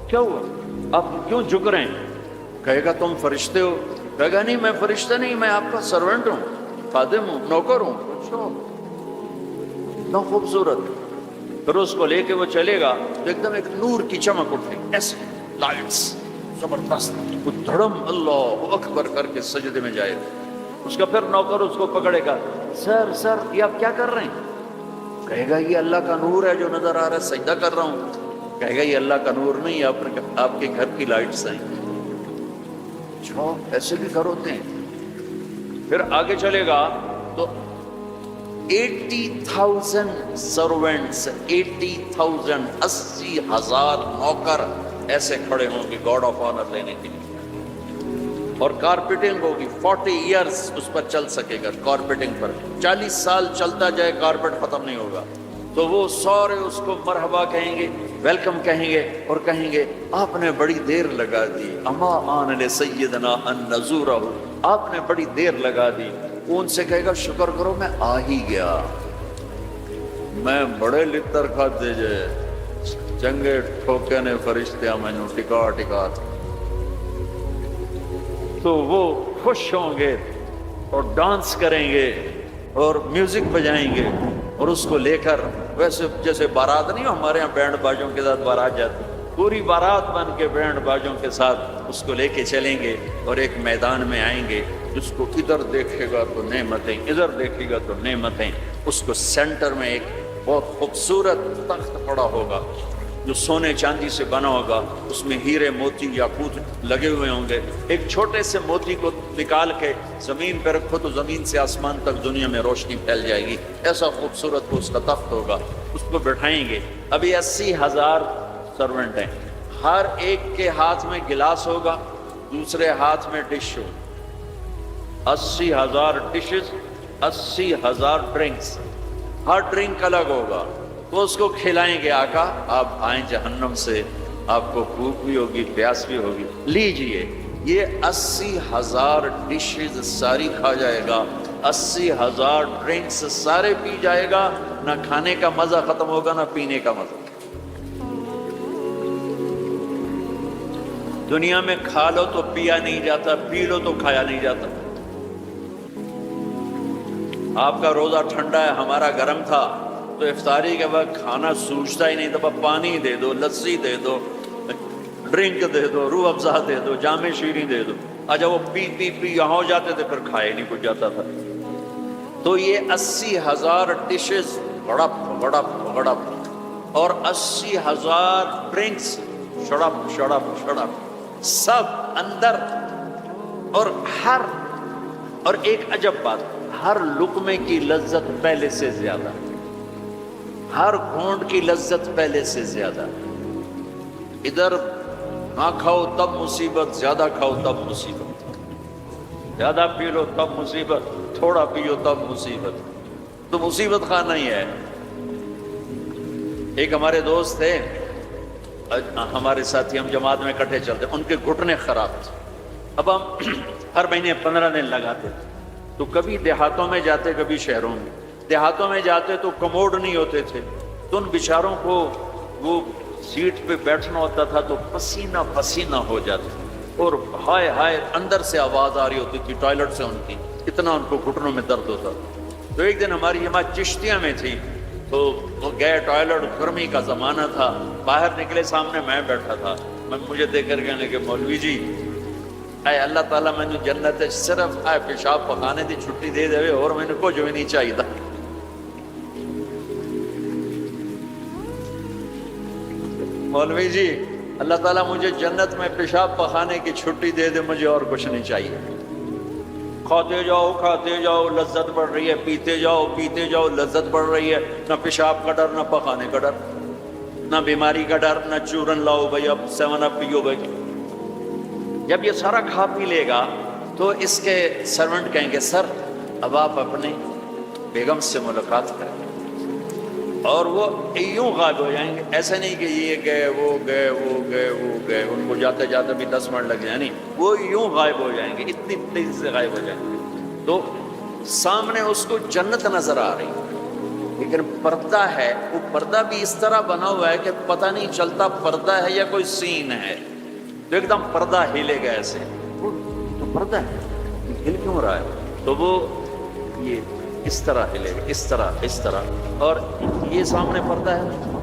کیا ہوا، آپ کیوں جھک رہے ہیں؟ کہے گا تم فرشتے ہو؟ کہے گا نہیں میں فرشتہ نہیں، میں آپ کا سرونٹ ہوں، خادم ہوں، نوکر ہوں۔ اچھا اتنا خوبصورت۔ پھر اس کو لے کے وہ چلے گا تو ایک دم ایک نور کی چمک اٹھے، ایسے لائٹس زبردست، وہ دھڑم اللہ اکبر کر کے سجدے میں جائے گا۔ اس کا پھر نوکر اس کو پکڑے گا، سر سر یہ آپ کیا کر رہے ہیں؟ کہے گا یہ اللہ کا نور ہے جو نظر آ رہا ہے، سجدہ کر رہا ہوں۔ کہے گا یہ اللہ کا نور نہیں، آپ کے گھر کی لائٹس ہیں۔ اچھا ایسے بھی گھر ہوتے ہیں؟ پھر آگے چلے گا تو 80,000 سرونٹس، 80,000 80,000 نوکر ایسے کھڑے ہوں گے گاڈ آف آنر لینے کے لیے، اور کارپیٹنگ ہوگی 40 ایئرز اس پر چل سکے گا۔ کارپیٹنگ پر 40 سال چلتا جائے، کارپیٹ ختم نہیں ہوگا۔ تو وہ سارے اس کو مرحبا کہیں گے، ویلکم کہیں گے، اور کہیں گے آپ نے بڑی دیر لگا دی، اما آن لسیدنا ان نزورہ، آپ نے بڑی دیر لگا دی۔ وہ ان سے کہے گا شکر کرو میں آ ہی گیا، میں بڑے لتر کھاتے جے چنگے ٹھوکے نے فرشتے مینوں ٹکا ٹکا۔ تو وہ خوش ہوں گے اور ڈانس کریں گے اور میوزک بجائیں گے، اور اس کو لے کر ویسے جیسے بارات نہیں ہو ہمارے ہاں بینڈ باجوں کے ساتھ بارات جاتی، پوری بارات بن کے بینڈ باجوں کے ساتھ اس کو لے کے چلیں گے، اور ایک میدان میں آئیں گے جس کو ادھر دیکھے گا تو نعمتیں، ادھر دیکھے گا تو نعمتیں۔ اس کو سینٹر میں ایک بہت خوبصورت تخت پڑا ہوگا جو سونے چاندی سے بنا ہوگا، اس میں ہیرے موتی یاقوت لگے ہوئے ہوں گے۔ ایک چھوٹے سے موتی کو نکال کے زمین پہ رکھو تو زمین سے آسمان تک دنیا میں روشنی پھیل جائے گی، ایسا خوبصورت اس کا تخت ہوگا۔ اس کو بٹھائیں گے۔ ابھی 80,000 سرونٹ ہیں، ہر ایک کے ہاتھ میں گلاس ہوگا، دوسرے ہاتھ میں ڈش ہو، 80,000 ڈشز، 80,000 ڈرنکس، ہر ڈرنک الگ ہوگا۔ تو اس کو کھلائیں گے، آقا آپ آئیں جہنم سے، آپ کو بھوک بھی ہوگی، پیاس بھی ہوگی، لیجئے یہ 80,000 ڈشز ساری کھا جائے گا، 80,000 ڈرنکس سارے پی جائے گا، نہ کھانے کا مزہ ختم ہوگا نہ پینے کا مزہ۔ دنیا میں کھا لو تو پیا نہیں جاتا، پی لو تو کھایا نہیں جاتا۔ آپ کا روزہ ٹھنڈا ہے، ہمارا گرم تھا، تو افطاری کے بعد کھانا سوچتا ہی نہیں تھا، پانی دے دو، لسی دے دو، ڈرنک دے دو، روح افزا دے دو، جام شیریں دے دو۔ اچھا وہ پی پی پی یہاں ہو جاتے تھے، پھر کھائے نہیں کچھ جاتا تھا۔ تو یہ 80,000 ڈشز غڑپ غڑپ غڑپ، اور 80,000 ڈرنکس شڑپ شڑپ شڑپ، سب اندر۔ اور ایک عجب بات، ہر لقمے کی لذت پہلے سے زیادہ، ہر گھونٹ کی لذت پہلے سے زیادہ۔ ادھر نہ کھاؤ تب مصیبت، زیادہ کھاؤ تب مصیبت، زیادہ پی لو تب مصیبت، تھوڑا پیو تب مصیبت، تو مصیبت خانہ ہی ہے۔ ایک ہمارے دوست تھے، ہمارے ساتھی، ہم جماعت میں اکٹھے چلتے، ان کے گھٹنے خراب تھے۔ اب ہم ہر مہینے 15 دن لگاتے تھے، تو کبھی دیہاتوں میں جاتے کبھی شہروں میں۔ دیہاتوں میں جاتے تو کموڈ نہیں ہوتے تھے، تو ان بیچاروں کو وہ سیٹ پہ بیٹھنا ہوتا تھا تو پسینہ پسینہ ہو جاتے، اور ہائے ہائے اندر سے آواز آ رہی ہوتی تھی ٹوائلٹ سے ان کی، اتنا ان کو گھٹنوں میں درد ہوتا تھا۔ تو ایک دن ہماری جماعت چشتیاں میں تھی، تو وہ گئے ٹوائلٹ، گرمی کا زمانہ تھا، باہر نکلے، سامنے میں بیٹھا تھا، مجھے دیکھ کر کہنے کہ مولوی جی اے اللہ تعالیٰ میں نے جنت صرف اے پیشاب پکانے دی چھٹی دے دے، اور میں نے کچھ بھی نہیں چاہیے تھا۔ مولوی جی اللہ تعالیٰ مجھے جنت میں پیشاب پخانے کی چھٹی دے دے، مجھے اور کچھ نہیں چاہیے۔ کھاتے جاؤ لذت بڑھ رہی ہے، پیتے جاؤ لذت بڑھ رہی ہے، نہ پیشاب کا ڈر نہ پخانے کا ڈر۔ نہ بیماری کا ڈر، نہ چورن لاؤ بھائی اب 7 اپ پیو بھائی۔ جب یہ سارا کھا پی لے گا تو اس کے سرونٹ کہیں گے سر اب آپ اپنے بیگم سے ملاقات کریں، اور وہ یوں غائب ہو جائیں گے۔ ایسا نہیں کہ یہ گئے وہ گئے وہ گئے وہ گئے، ان کو جاتے جاتے بھی 10 منٹ لگ جائیں، نہیں، وہ یوں غائب ہو جائیں گے، اتنی تیزی سے غائب ہو جائیں گے۔ تو سامنے اس کو جنت نظر آ رہی، لیکن پردہ ہے، وہ پردہ بھی اس طرح بنا ہوا ہے کہ پتہ نہیں چلتا پردہ ہے یا کوئی سین ہے۔ تو ایک دم پردہ ہلے گا ایسے، وہ تو پردہ ہے، ہل کیوں رہا ہے؟ تو وہ یہ اس طرح ہلے گا، اس طرح، اور یہ سامنے پردہ ہے نا،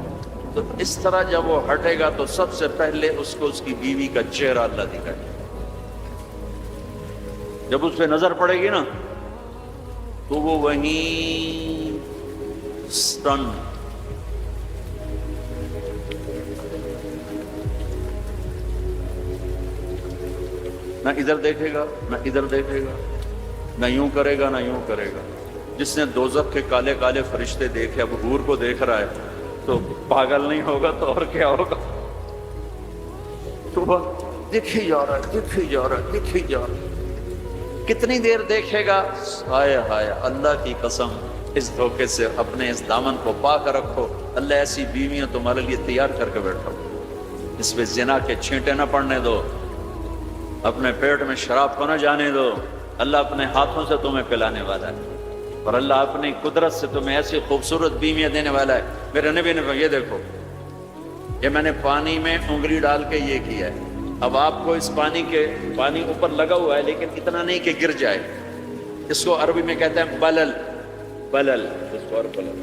تو اس طرح جب وہ ہٹے گا تو سب سے پہلے اس کو اس کی بیوی کا چہرہ اللہ دکھائے گا۔ جب اس پہ نظر پڑے گی نا تو وہ وہیں سٹن، نہ ادھر دیکھے گا نہ ادھر دیکھے گا، نہ یوں کرے گا نہ یوں کرے گا۔ جس نے دوزخ کے کالے کالے فرشتے دیکھے اب حور کو دیکھ رہا ہے تو پاگل نہیں ہوگا تو اور کیا ہوگا؟ تو بس دکھی جا رہا ہے، دکھی جا رہا ہے، دکھی جا رہا ہے۔ کتنی دیر دیکھے گا؟ ہائے ہائے، اللہ کی قسم اس دھوکے سے اپنے اس دامن کو پاک رکھو۔ اللہ ایسی بیویاں تمہارے لیے تیار کر کے بیٹھا ہو، اس پہ زنا کے چھینٹے نہ پڑنے دو، اپنے پیٹ میں شراب کو نہ جانے دو۔ اللہ اپنے ہاتھوں سے تمہیں پلانے والا ہے، اور اللہ اپنی قدرت سے تمہیں ایسی خوبصورت بیویاں دینے والا ہے۔ میرے نبی نے یہ دیکھو، یہ میں نے پانی میں انگلی ڈال کے یہ کیا ہے، اب آپ کو اس پانی اوپر لگا ہوا ہے لیکن اتنا نہیں کہ گر جائے، اس کو عربی میں کہتے ہیں بلل، اس کو بلل۔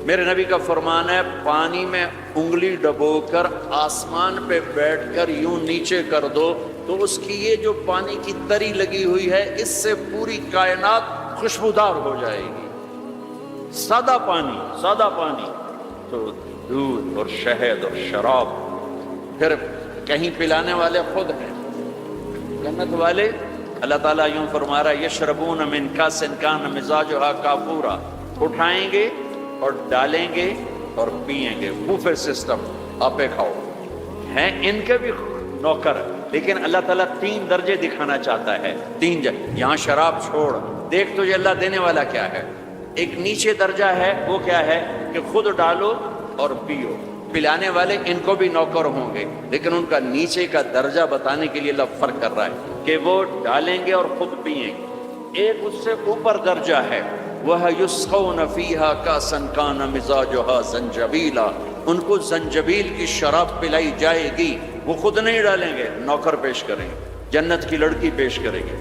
میرے نبی کا فرمان ہے پانی میں انگلی ڈبو کر آسمان پہ بیٹھ کر یوں نیچے کر دو تو اس کی یہ جو پانی کی تری لگی ہوئی ہے اس سے پوری کائنات خوشبودار ہو جائے گی۔ سادہ پانی تو دودھ اور شہد اور شراب، پھر کہیں پلانے والے خود ہیں جنت والے۔ اللہ تعالیٰ یوں فرما رہا ہے یشربون من کاس کان مزاجھا کافورا، اٹھائیں گے اور ڈالیں گے اور پئیں گے، بوفے سسٹم، آپے کھاؤ۔ ہیں ان کے بھی نوکر، لیکن اللہ تعالیٰ 3 درجے دکھانا چاہتا ہے، 3 یہاں شراب چھوڑ، دیکھ تجھے اللہ دینے والا کیا ہے۔ ایک نیچے درجہ ہے، وہ کیا ہے کہ خود ڈالو اور پیو، پلانے والے ان کو بھی نوکر ہوں گے، لیکن ان کا نیچے کا درجہ بتانے کے لیے اللہ فرق کر رہا ہے کہ وہ ڈالیں گے اور خود پئیں گے۔ ایک اس سے اوپر درجہ ہے، وہ یسقون فیہا کاسا کان مزاجھا زنجبیلا، ان کو زنجبیل کی شراب پلائی جائے گی، وہ خود نہیں ڈالیں گے، نوکر پیش کریں گے، جنت کی لڑکی پیش کریں گے،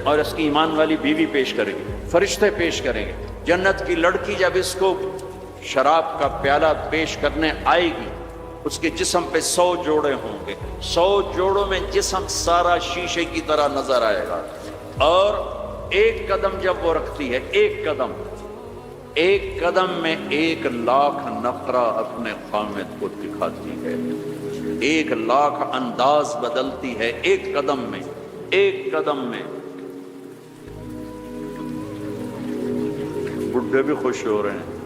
اور اس کی ایمان والی بیوی پیش کریں گے، فرشتے پیش کریں گے۔ جنت کی لڑکی جب اس کو شراب کا پیالہ پیش کرنے آئے گی، اس کے جسم پہ 100 جوڑے ہوں گے، 100 جوڑوں میں جسم سارا شیشے کی طرح نظر آئے گا، اور ایک قدم جب وہ رکھتی ہے، ایک قدم میں 1,00,000 نقرہ اپنے خامد کو دکھاتی ہے، 1,00,000 انداز بدلتی ہے ایک قدم میں۔ بڈھے بھی خوش ہو رہے ہیں۔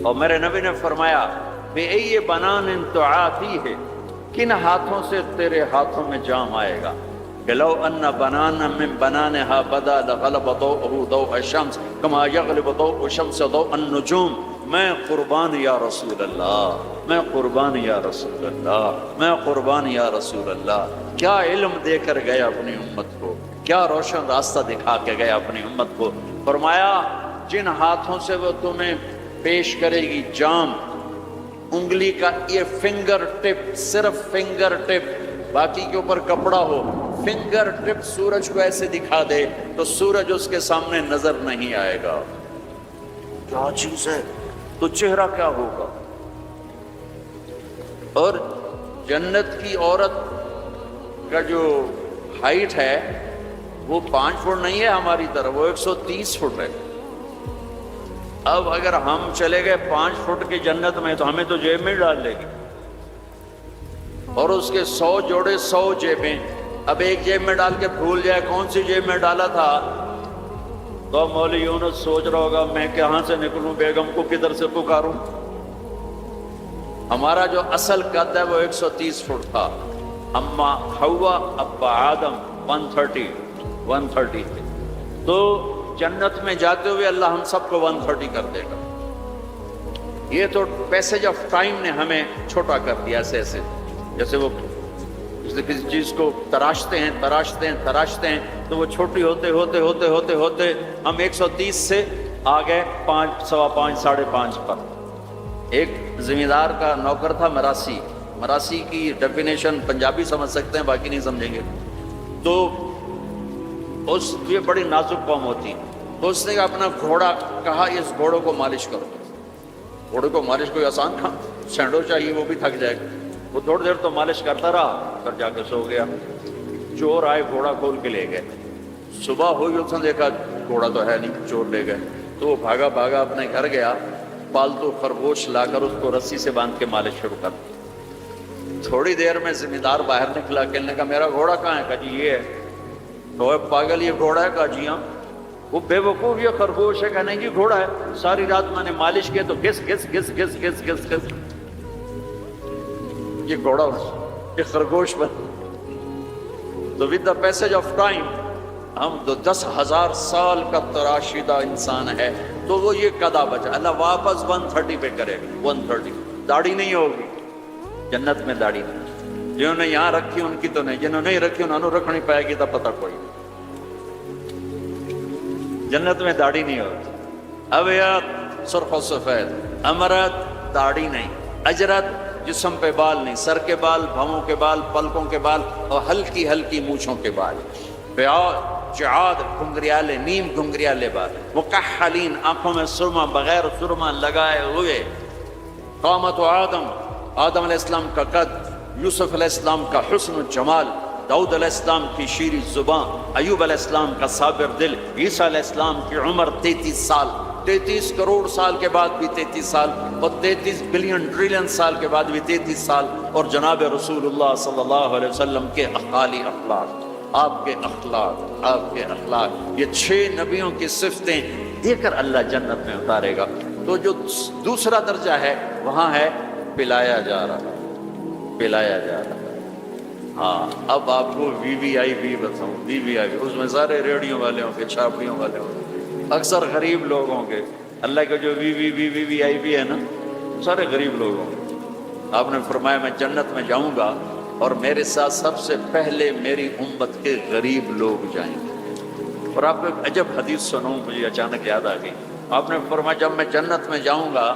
اور میرے نبی نے فرمایا بِأَيِّ بَنَانٍ تُعَاطِيهِ، کن ہاتھوں سے تیرے ہاتھوں میں جام آئے گا، کہ لو ان بنانا من بنانها بدا لغلب ضوءه ضوء الشمس كما يغلب ضوء الشمس ضوء النجوم۔ میں قربان یا رسول اللہ، میں قربان یا رسول اللہ، میں قربان یا رسول اللہ۔ کیا علم دے کر گیا اپنی امت کو، کیا روشن راستہ دکھا کے گیا اپنی امت کو۔ فرمایا جن ہاتھوں سے وہ تمہیں پیش کرے گی جام، انگلی کا یہ فنگر ٹپ، صرف فنگر ٹپ، باقی کے اوپر کپڑا ہو، فنگر ٹپ سورج کو ایسے دکھا دے تو سورج اس کے سامنے نظر نہیں آئے گا۔ کیا چیز ہے؟ تو چہرہ کیا ہوگا؟ اور جنت کی عورت کا جو ہائٹ ہے وہ 5 فٹ نہیں ہے ہماری طرح، وہ 130 فٹ ہے۔ اب اگر ہم چلے گئے 5 فٹ کی جنت میں تو ہمیں تو جیب میں ڈال لے گی، اور اس کے 100 جوڑے 100 جیبیں، اب ایک جیب میں ڈال کے بھول جائے کون سی جیب میں ڈالا تھا، تو مولوی یونس سوچ رہا ہوگا میں کہاں سے نکلوں، بیگم کو کدھر سے پکاروں۔ ہمارا جو اصل قد ہے وہ 130 فٹ تھا، اما حوا ابا آدم 130 تھے، تو جنت میں جاتے ہوئے اللہ ہم سب کو 130 کر دے گا۔ یہ تو پیسج آف ٹائم نے ہمیں چھوٹا کر دیا، ایسے ایسے جیسے وہ کسی چیز کو تراشتے ہیں تو وہ چھوٹی ہوتے ہم 130 سے آ گئے 5، 5.25، 5.5 پر۔ ایک زمیندار کا نوکر تھا مراسی کی ڈیفینیشن پنجابی سمجھ سکتے ہیں، باقی نہیں سمجھیں گے، تو یہ بڑی نازک قوم ہوتی ہے، تو اس نے اپنا گھوڑا کہا اس گھوڑوں کو مالش کرو۔ گھوڑے کو مالش کوئی آسان کام، سینڈو چاہیے وہ بھی تھک جائے گا۔ وہ تھوڑی دیر تو مالش کرتا رہا، پھر جا کے سو گیا۔ چور آئے گھوڑا کھول کے لے گئے، صبح ہوئی اس نے دیکھا گھوڑا تو ہے نہیں، چور لے گئے، تو وہ بھاگا اپنے گھر گیا، پالتو خرگوش لا کر اس کو رسی سے باندھ کے مالش شروع کر دی۔ تھوڑی دیر میں زمیندار باہر نکلا، کہنے کا میرا گھوڑا کہاں ہے؟ کہا جی یہ ہے۔ تو پاگل یہ گھوڑا ہے؟ کہا جی ہاں۔ وہ بے وقوف یہ خرگوش ہے؟ کہا نہیں جی گھوڑا ہے، ساری رات میں نے مالش کیا تو گھس یہ گھوڑا یہ خرگوش بن۔ تو with the passage of time ہم 10,000 سال کا تراشیدہ انسان ہے، تو وہ یہ قدا بچا، اللہ واپس 130 پہ کرے گا۔ 130 داڑھی نہیں ہوگی جنت میں، داڑھی نہیں، جنہوں نے یہاں رکھی ان کی تو نہیں، جنہوں نے نہیں رکھی انہوں نے رکھنی پائے گی، تو پتہ کوئی نہیں۔ جنت میں داڑھی نہیں ہوگی، ابیض سرخ و سفید، امرت داڑھی نہیں، اجرت جسم پہ بال نہیں، سر کے بال، بھووں کے بال، پلکوں کے بال، اور ہلکی مونچھوں کے بال، بیاض جعاد گھنگریالے، نیم گھنگریالے بال، مکحلین آنکھوں میں سرما بغیر سرما لگائے ہوئے۔ قامت آدم علیہ السلام کا قد، یوسف علیہ السلام کا حسن و جمال، داؤد علیہ السلام کی شیریں زبان، ایوب علیہ السلام کا صابر دل، عیسیٰ علیہ السلام کی عمر 33 سال، 33 کروڑ سال کے بعد بھی 33 سال، اور 33 بلین ٹریلین سال کے بعد بھی 33 سال، اور جناب رسول اللہ صلی اللہ علیہ وسلم کے اقالی اخلاق، آپ کے اخلاق، یہ 6 نبیوں کی صفتیں دے کر اللہ جنت میں اتارے گا۔ تو جو دوسرا درجہ ہے وہاں ہے پلایا جا رہا۔ ہاں اب آپ کو VVIP بتاؤں، VVIP اس میں سارے ریڈیو والے ہوں گے، چھاپڑیوں والے ہوں گے، اکثر غریب لوگ ہوں گے۔ اللہ کے جو VVIP ہے نا، سارے غریب لوگ ہوں گے۔ آپ نے فرمایا میں جنت میں جاؤں گا اور میرے ساتھ سب سے پہلے میری امت کے غریب لوگ جائیں گے۔ اور آپ کو ایک عجب حدیث سنوں، مجھے اچانک یاد آ گئی۔ آپ نے فرمایا جب میں جنت میں جاؤں گا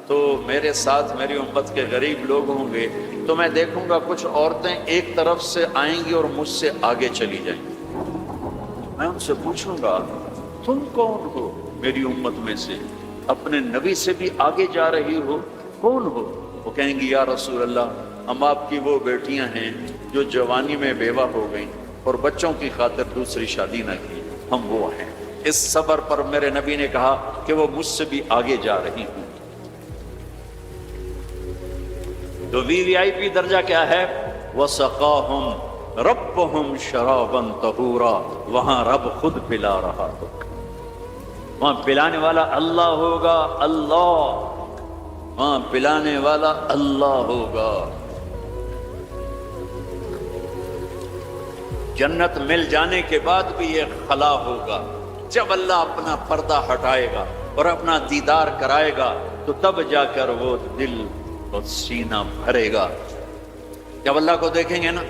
تو میرے ساتھ میری امت کے غریب لوگ ہوں گے، تو میں دیکھوں گا کچھ عورتیں ایک طرف سے آئیں گی اور مجھ سے آگے چلی جائیں گی۔ میں ان سے پوچھوں گا تم کون ہو میری امت میں سے، اپنے نبی سے بھی آگے جا رہی ہو، کون ہو؟ وہ کہیں گی یا رسول اللہ ہم آپ کی وہ بیٹیاں ہیں جو جوانی میں بیوہ ہو گئیں اور بچوں کی خاطر دوسری شادی نہ کی، ہم وہ ہیں۔ اس صبر پر میرے نبی نے کہا کہ وہ مجھ سے بھی آگے جا رہی ہوں۔ تو VVIP درجہ کیا ہے؟ وَسَقَاهُمْ رَبُّهُمْ شَرَابًا طَهُورًا، وہاں رب خود پلا رہا ہوگا، وہاں پلانے والا اللہ ہوگا، وہاں پلانے والا اللہ ہوگا۔ جنت مل جانے کے بعد بھی یہ خلا ہوگا، جب اللہ اپنا پردہ ہٹائے گا اور اپنا دیدار کرائے گا تو تب جا کر وہ دل اور سینہ بھرے گا۔ جب اللہ کو دیکھیں گے نا،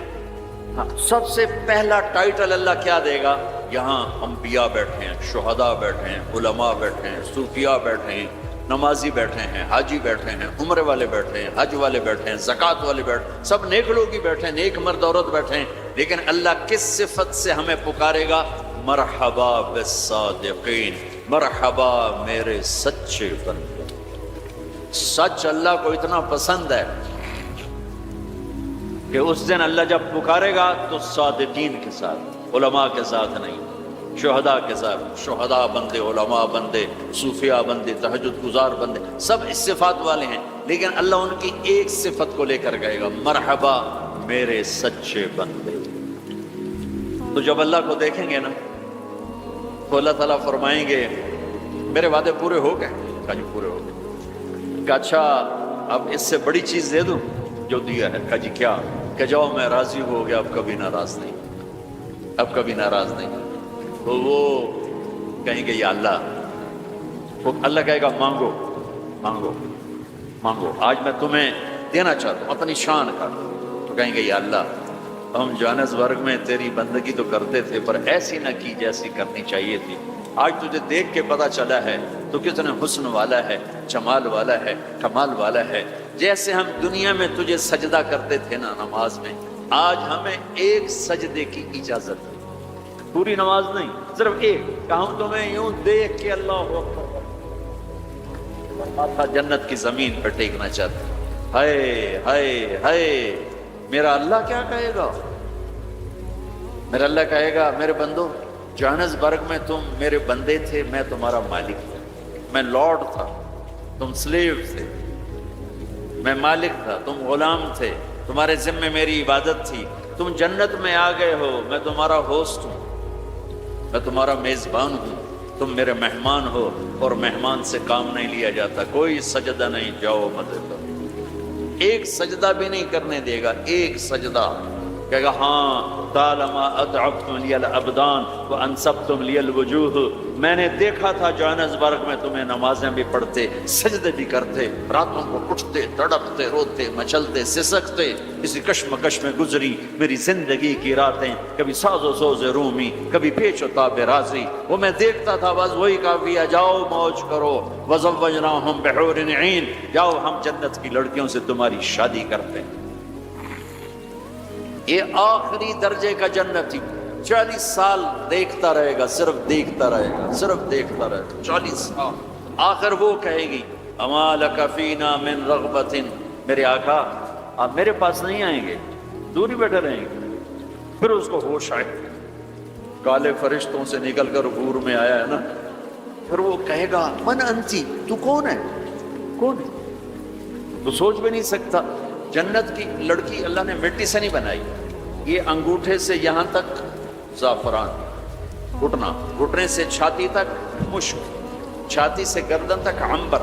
سب سے پہلا ٹائٹل اللہ کیا دے گا؟ یہاں انبیاء بیٹھے ہیں، شہداء بیٹھے ہیں، علماء بیٹھے ہیں، صوفیاء بیٹھے ہیں، نمازی بیٹھے ہیں، حاجی بیٹھے ہیں، عمرے والے بیٹھے ہیں، حج والے بیٹھے ہیں، زکوٰۃ والے بیٹھے ہیں، سب نیک لوگ ہی بیٹھے ہیں، نیک مرد عورت بیٹھے ہیں۔ لیکن اللہ کس صفت سے ہمیں پکارے گا؟ مرحبا بالصادقین، مرحبا میرے سچے بندے۔ سچ اللہ کو اتنا پسند ہے کہ اس دن اللہ جب پکارے گا تو صادقین کے ساتھ، علماء کے ساتھ نہیں، شہداء کے ساتھ، شہداء بندے، علماء بندے، صوفیاء بندے، تہجد گزار بندے، سب اس صفات والے ہیں، لیکن اللہ ان کی ایک صفت کو لے کر گئے گا، مرحبا میرے سچے بندے۔ تو جب اللہ کو دیکھیں گے نا تو اللہ تعالیٰ فرمائیں گے میرے وعدے پورے ہو گئے؟ کہا جی پورے ہو گئے۔ کہا اچھا اب اس سے بڑی چیز دے دوں جو دیا ہے؟ کہا جی کیا؟ کہ جاؤ میں راضی ہو گیا، اب کبھی ناراض نہیں، اب کبھی ناراض نہیں۔ تو وہ کہیں گے یا اللہ، وہ اللہ کہے گا مانگو مانگو مانگو، آج میں تمہیں دینا چاہتا ہوں اپنی شان کا۔ تو کہیں گے یا اللہ ہم جوہانسبرگ میں تیری بندگی تو کرتے تھے پر ایسی نہ کی جیسی کرنی چاہیے تھی، آج تجھے دیکھ کے پتہ چلا ہے تو کتنے حسن والا ہے، جمال والا ہے، کمال والا ہے۔ جیسے ہم دنیا میں تجھے سجدہ کرتے تھے نا نماز میں، آج ہمیں ایک سجدے کی اجازت ہے، پوری نماز نہیں، صرف ایک، کہ ہم تمہیں یوں دیکھ کے اللہ ماتھا جنت کی زمین پر ٹیکنا چاہتے ہیں۔ ہائے ہائے ہائے، میرا اللہ کیا کہے گا؟ میرا اللہ کہے گا میرے بندو، جوہانسبرگ میں تم میرے بندے تھے، میں تمہارا مالک تھا، میں لارڈ تھا، تم سلیو تھے، میں مالک تھا، تم غلام تھے، تمہارے ذمے میری عبادت تھی، تم جنت میں آ گئے ہو، میں تمہارا ہوسٹ ہوں، میں تمہارا میزبان ہوں، تم میرے مہمان ہو، اور مہمان سے کام نہیں لیا جاتا، کوئی سجدہ نہیں، جاؤ مزے کرو۔ ایک سجدہ بھی نہیں کرنے دے گا، ایک سجدہ کہے گا ہاں طالما اضعفتم لی الابدان وانصبتم لی الوجوہ، میں نے دیکھا تھا جوہانسبرگ میں تمہیں نمازیں بھی پڑھتے، سجدے بھی کرتے، راتوں کو اٹھتے، تڑپتے، روتے، مچلتے، سسکتے، اسی کشمکش میں گزری میری زندگی کی راتیں، کبھی ساز و سوز رومی، کبھی پیچ و تاب رازی، وہ میں دیکھتا تھا، بس وہی کافی ہے، جاؤ موج کرو، وزوجناہم بحور عین، جاؤ ہم جنت کی لڑکیوں سے تمہاری شادی کرتے ہیں۔ یہ آخری درجے کا جنتی 40 سال دیکھتا رہے گا، صرف دیکھتا رہے گا، صرف دیکھتا رہے گا 40 سال۔ آخر وہ کہے گی اما لک فینا من رغبت، میرے آقا آپ میرے پاس نہیں آئیں گے، دور ہی بیٹھے رہیں گے۔ پھر اس کو ہوش آئے، کالے فرشتوں سے نکل کر حور میں آیا ہے نا، پھر وہ کہے گا من انتی، تو کون ہے، کون ہے؟ تو سوچ بھی نہیں سکتا، جنت کی لڑکی اللہ نے مٹی سے نہیں بنائی، یہ انگوٹھے سے یہاں تک زعفران، گھٹنا، گھٹنے سے چھاتی تک مشک، چھاتی سے گردن تک عنبر،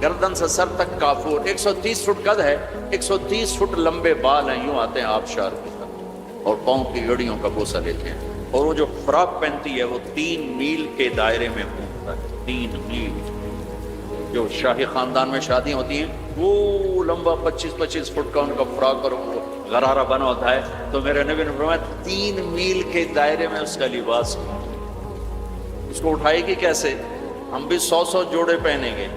گردن سے سر تک کافور، 130 فٹ قد ہے، 130 فٹ لمبے بال ہیں، یوں آتے ہیں آبشار کی طرح، اور پاؤں کی گڑیوں کا بوسہ لیتے ہیں، اور وہ جو فراک پہنتی ہے وہ 3 میل کے دائرے میں گھومتا ہے، 3 میل۔ جو شاہی خاندان میں شادیاں ہوتی ہیں وہ لمبا 25-25 فٹ کا ان کا فراک اور وہ غرارہ بنا ہوتا ہے، تو میرے نبی نے فرمایا 3 میل کے دائرے میں اس کا لباس، اس کو اٹھائے گی کیسے؟ ہم بھی 100 جوڑے پہنیں گے،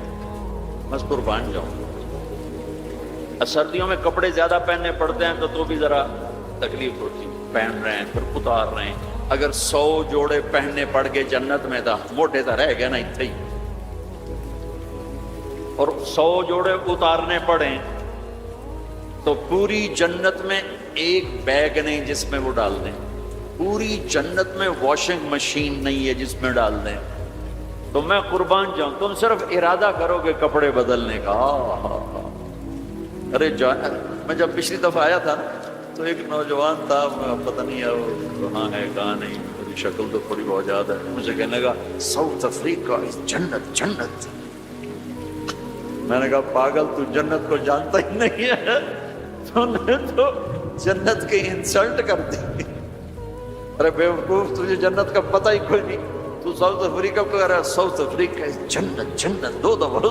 بس قربان جاؤں۔ سردیوں میں کپڑے زیادہ پہننے پڑتے ہیں تو بھی ذرا تکلیف ہوتی، پہن رہے ہیں پھر اتار رہے ہیں، اگر 100 جوڑے پہننے پڑ گئے جنت میں تھا موٹے تو رہ گئے نا اتنے ہی، اور 100 جوڑے اتارنے پڑیں تو پوری جنت میں ایک بیگ نہیں جس میں وہ ڈال دیں، پوری جنت میں واشنگ مشین نہیں ہے جس میں ڈال دیں، تو میں قربان جاؤں تم صرف ارادہ کرو گے کپڑے بدلنے کا۔ ارے میں جب پچھلی دفعہ آیا تھا تو ایک نوجوان تھا، پتہ نہیں ہے وہ کہاں ہے کہاں نہیں، میری شکل تو تھوڑی بہت یاد ہے، مجھے کہنے لگا ساؤتھ افریقہ جنت جنت، میں نے کہا پاگل تو جنت کو جانتا ہی نہیں ہے، تو نے تو جنت کی انسلٹ کر دی، ارے بیوقوف تجھے جنت کا پتہ ہی کوئی نہیں، تو ساؤتھ افریقہ کو کہہ رہا ہے ساؤتھ افریقہ جنت جنت، 2 دفعہ۔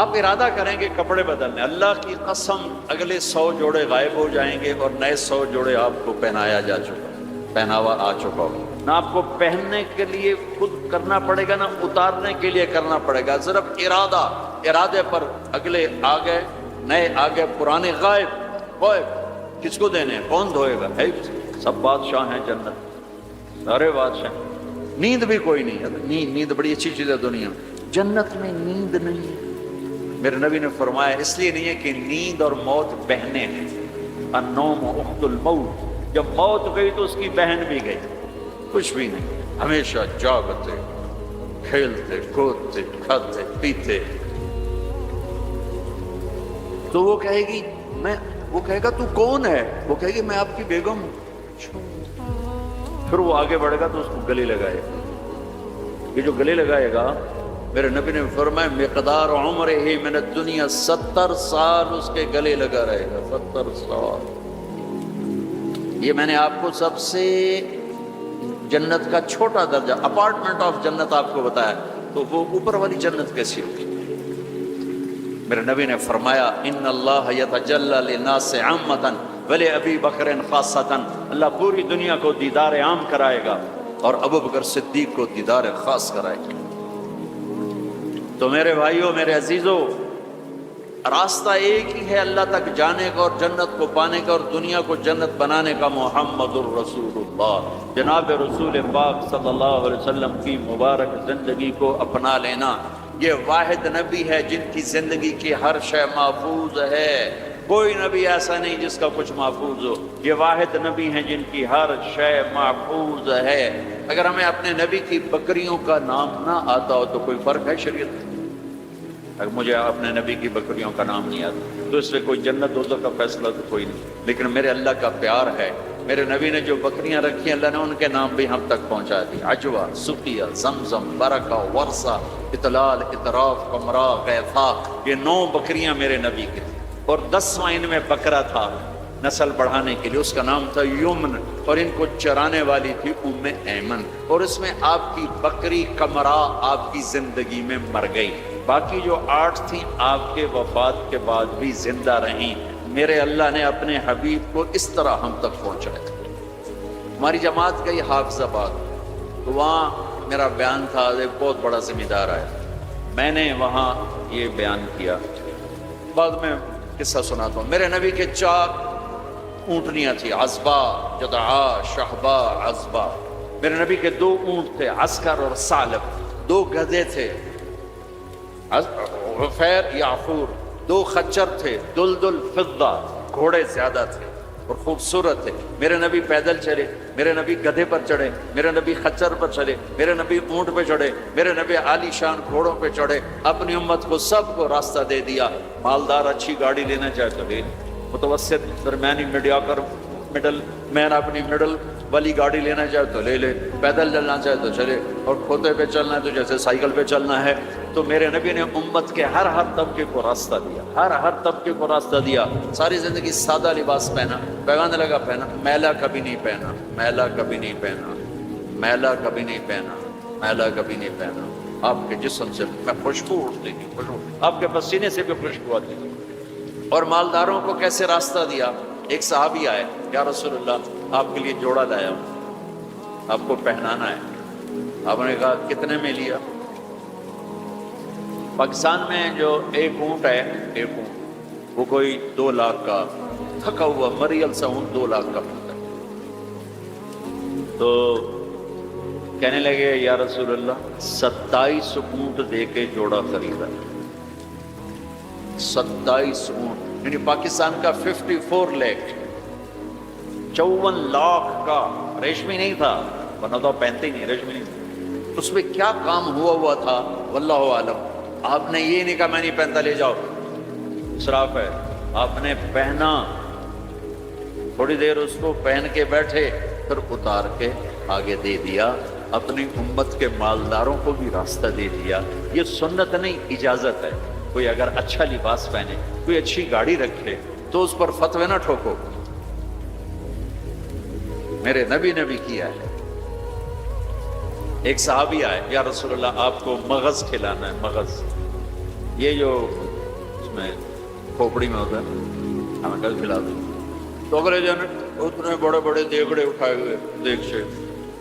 آپ ارادہ کریں گے کپڑے بدلنے، اللہ کی قسم اگلے 100 جوڑے غائب ہو جائیں گے اور نئے 100 جوڑے آپ کو پہنایا جا چکا، پہناوا آ چکا ہوگا، نہ آپ کو پہننے کے لیے خود کرنا پڑے گا نہ اتارنے کے لیے کرنا پڑے گا، صرف ارادہ، ارادے پر اگلے آ گئے، نئے آ گئے، پرانے غائب، غائب، کس کو دینے، کون دھوئے گا؟ ہے سب بادشاہ ہیں جنت، سارے بادشاہ، نیند بھی کوئی نہیں ہے، نیند بڑی اچھی چیز ہے دنیا، جنت میں نیند نہیں ہے۔ میرے نبی نے فرمایا اس لیے نہیں ہے کہ نیند اور موت بہنیں ہیں، النوم اخت الموت، جب موت گئی تو اس کی بہن بھی گئی، کچھ بھی نہیں، ہمیشہ جاگتے، کھیلتے، کودتے، کھاتے، پیتے۔ تو وہ کہے گی میں وہ کہے گا تو کون ہے؟ وہ کہے گی میں آپ کی بیگم ہوں۔ پھر وہ آگے بڑھے گا تو اس کو گلے لگائے گا۔ یہ جو گلے لگائے گا، میرے نبی نے فرمایا مقدار عمر ہی من الدنیا 70 سال اس کے گلے لگا رہے گا، 70 سال۔ یہ میں نے آپ کو سب سے جنت کا چھوٹا درجہ، اپارٹمنٹ آف جنت آپ کو بتایا، تو وہ اوپر والی جنت کیسی ہوگی؟ میرے نبی نے فرمایا ان اللہ یتجلی للناس عامۃ ولابی بکر خاصۃ، اللہ پوری دنیا کو دیدار عام کرائے گا اور ابو بکر صدیق کو دیدار خاص کرائے گا۔ تو میرے بھائیوں، میرے عزیزوں، راستہ ایک ہی ہے اللہ تک جانے کا اور جنت کو پانے کا اور دنیا کو جنت بنانے کا، محمد الرسول اللہ، جناب رسول پاک صلی اللہ علیہ وسلم کی مبارک زندگی کو اپنا لینا۔ یہ واحد نبی ہے جن کی زندگی کی ہر شے محفوظ ہے، کوئی نبی ایسا نہیں جس کا کچھ محفوظ ہو۔ یہ واحد نبی ہیں جن کی ہر شے محفوظ ہے۔ اگر ہمیں اپنے نبی کی بکریوں کا نام نہ آتا ہو تو کوئی فرق ہے شریعت میں؟ اگر مجھے اپنے نبی کی بکریوں کا نام نہیں آتا تو اس سے کوئی جنت دوزخ کا فیصلہ تو کوئی نہیں، لیکن میرے اللہ کا پیار ہے۔ میرے نبی نے جو بکریاں رکھی ہیں اللہ نے ان کے نام بھی ہم تک پہنچا دی، عجوہ، سقیہ، زمزم، برکہ، ورثہ، اطلال، اطراف، قمرا، غیثا، یہ 9 بکریاں میرے نبی کی تھیں، اور 10واں ان میں بکرا تھا نسل بڑھانے کے لیے، اس کا نام تھا یمن، اور ان کو چرانے والی تھی ام ایمن، اور اس میں آپ کی بکری قمرا آپ کی زندگی میں مر گئی، باقی جو 8 تھیں آپ کے وفات کے بعد بھی زندہ رہیں۔ میرے اللہ نے اپنے حبیب کو اس طرح ہم تک پہنچایا۔ ہماری جماعت گئی حافظ آباد، تو وہاں میرا بیان تھا، ایک بہت بڑا ذمہ دار آیا، میں نے وہاں یہ بیان کیا۔ بعد میں قصہ سناتا ہوں۔ میرے نبی کے 4 اونٹنیاں تھیں، عزبہ، جدعا، شہبہ، عزبہ۔ میرے نبی کے 2 اونٹ تھے، عسکر اور ثعلب۔ 2 گدھے تھے، غفیر، یعفور۔ 2 خچر تھے، دلدل، فضہ۔ گھوڑے زیادہ تھے اور خوبصورت تھے۔ میرے نبی پیدل چلے، میرے نبی گدھے پر چڑھے، میرے نبی خچر پر چلے، میرے نبی اونٹ پہ چڑھے، میرے نبی عالی شان گھوڑوں پہ چڑھے، اپنی امت کو سب کو راستہ دے دیا۔ مالدار اچھی گاڑی لینا چاہے تو لے، متوسط درمیانی میڈیاکر مڈل مین اپنی مڈل والی گاڑی لینا چاہے تو لے لے، پیدل چلنا چاہے تو چلے، اور کھوتے پہ چلنا ہے تو جیسے سائیکل پہ چلنا ہے۔ تو میرے نبی نے امت کے ہر طبقے کو راستہ دیا، ہر طبقے کو راستہ دیا۔ ساری زندگی سادہ لباس پہنا، پیغام لگا پہنا، میلا کبھی نہیں پہنا، میلا کبھی نہیں پہنا، میلا کبھی نہیں پہنا، میلا کبھی نہیں پہنا۔ آپ کے جسم سے میں خوشبو اٹھتی تھی، خوشبو آپ کے پسینے سے بھی خوشبو آتی تھی۔ اور مالداروں کو کیسے راستہ دیا؟ ایک صحابی آئے، یا رسول اللہ آپ کے لیے جوڑا لایا ہوں، آپ کو پہنانا ہے۔ آپ نے کہا کتنے میں لیا؟ پاکستان میں جو ایک اونٹ ہے، ایک اونٹ وہ کوئی 2 لاکھ کا، تھکا ہوا مریل سا اونٹ 2 لاکھ کا ملتا ہے۔ تو کہنے لگے یا رسول اللہ 27 اونٹ دے کے جوڑا خریدا، 27 اونٹ، یعنی پاکستان کا 54 لاکھ، 54 لاکھ کا، ریشمی نہیں تھا، ورنہ تو پہنتے ہی نہیں، ریشمی نہیں تھا۔ اس میں کیا کام ہوا تھا واللہ عالم۔ آپ نے یہ نہیں کہا میں نہیں پہنتا لے جاؤ، اسراف ہے۔ آپ نے پہنا، تھوڑی دیر اس کو پہن کے بیٹھے، پھر اتار کے آگے دے دیا، اپنی امت کے مالداروں کو بھی راستہ دے دیا۔ یہ سنت نہیں، اجازت ہے۔ کوئی اگر اچھا لباس پہنے، کوئی اچھی گاڑی رکھے تو اس پر فتوے نہ ٹھوکو، میرے نبی نے بھی کیا ہے۔ ایک صحابی آئے، یا رسول اللہ آپ کو مغز کھلانا ہے، مغز، یہ جو اس میں کھوپڑی میں ہوتا ہے، ہمیں کل کھلا دو۔ تو اگلے جن اتنے بڑے بڑے دیگڑے اٹھائے ہوئے دیگ سے،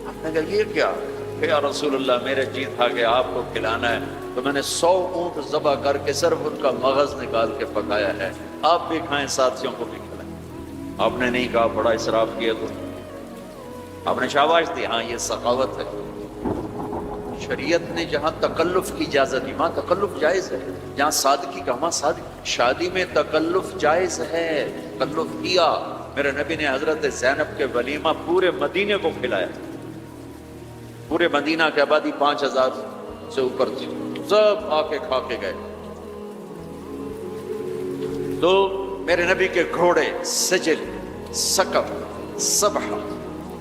آپ نے کہا یہ کیا؟ کہ یا رسول اللہ میرے جی تھا کہ آپ کو کھلانا ہے، تو میں نے 100 اونٹ ذبح کر کے صرف ان کا مغز نکال کے پکایا ہے، آپ بھی کھائیں، ساتھیوں کو بھی کھلائیں۔ آپ نے نہیں کہا بڑا اسراف کیا، تو آپ نے شاباش دی، ہاں یہ سخاوت ہے۔ شریعت نے جہاں تکلف کی اجازت دی، وہاں تکلف جائز ہے۔ جہاں سادگی کا، وہاں سادگی۔ شادی میں تکلف جائز ہے، تکلف کیا۔ میرے نبی نے حضرت زینب کے ولیمہ پورے مدینے کو کھلایا، پورے مدینہ کی آبادی 5000 سے اوپر تھی، سب آ کے کھا کے گئے۔ تو میرے نبی کے گھوڑے سجل، سقف، سبح،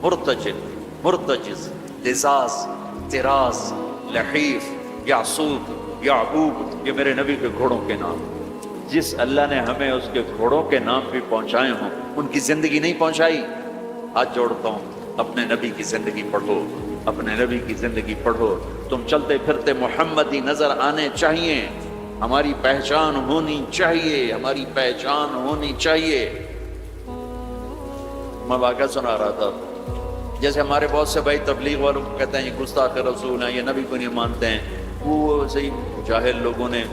مرتجل، مرتجز، لزاز، تراز، لحیف، یعصوب، یعقوب، یہ میرے نبی کے گھوڑوں کے نام۔ جس اللہ نے ہمیں اس کے گھوڑوں کے نام بھی پہنچائے ہوں، ان کی زندگی نہیں پہنچائی؟ ہاتھ جوڑتا ہوں، اپنے نبی کی زندگی پڑھو، اپنے نبی کی زندگی پڑھو۔ تم چلتے پھرتے محمدی نظر آنے چاہیے، ہماری پہچان ہونی چاہیے، ہماری پہچان ہونی چاہیے۔ میں واقعہ سنا رہا تھا، جیسے ہمارے بہت سے بھائی تبلیغ والوں کو کہتے ہیں یہ گستاخ رسول ہیں، یہ نبی کو نہیں مانتے ہیں، وہ صحیح جاہل لوگوں نے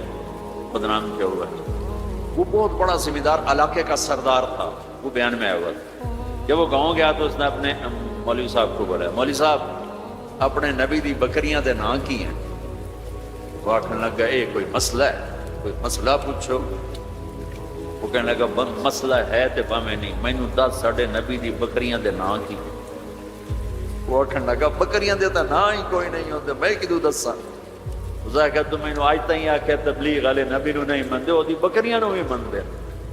بدنام کیا ہوا ہے۔ وہ بہت بڑا ذمہ دار علاقے کا سردار تھا، وہ بیان میں آیا ہوا تھا۔ جب وہ گاؤں گیا تو اس نے اپنے مولوی صاحب کو بولا، مولوی صاحب اپنے نبی دی بکریاں دے نام کی ہیں؟ وہ آخر لگا اے کوئی مسئلہ ہے، کوئی مسئلہ پوچھو۔ وہ کہنے لگا مسئلہ ہے تے پاویں نہیں، مینوں دس ساڈے نبی دی بکریاں دے نام کی۔ وہ آخر لگا بکریاں دے تا نام ہی کوئی نہیں ہوندے، میں کدوں دساں؟ کہ تم مینوں اج تائیں آکھیا تبلیغ والے نبی نو نہیں مندے، وہ بکریاں نو بھی مندے۔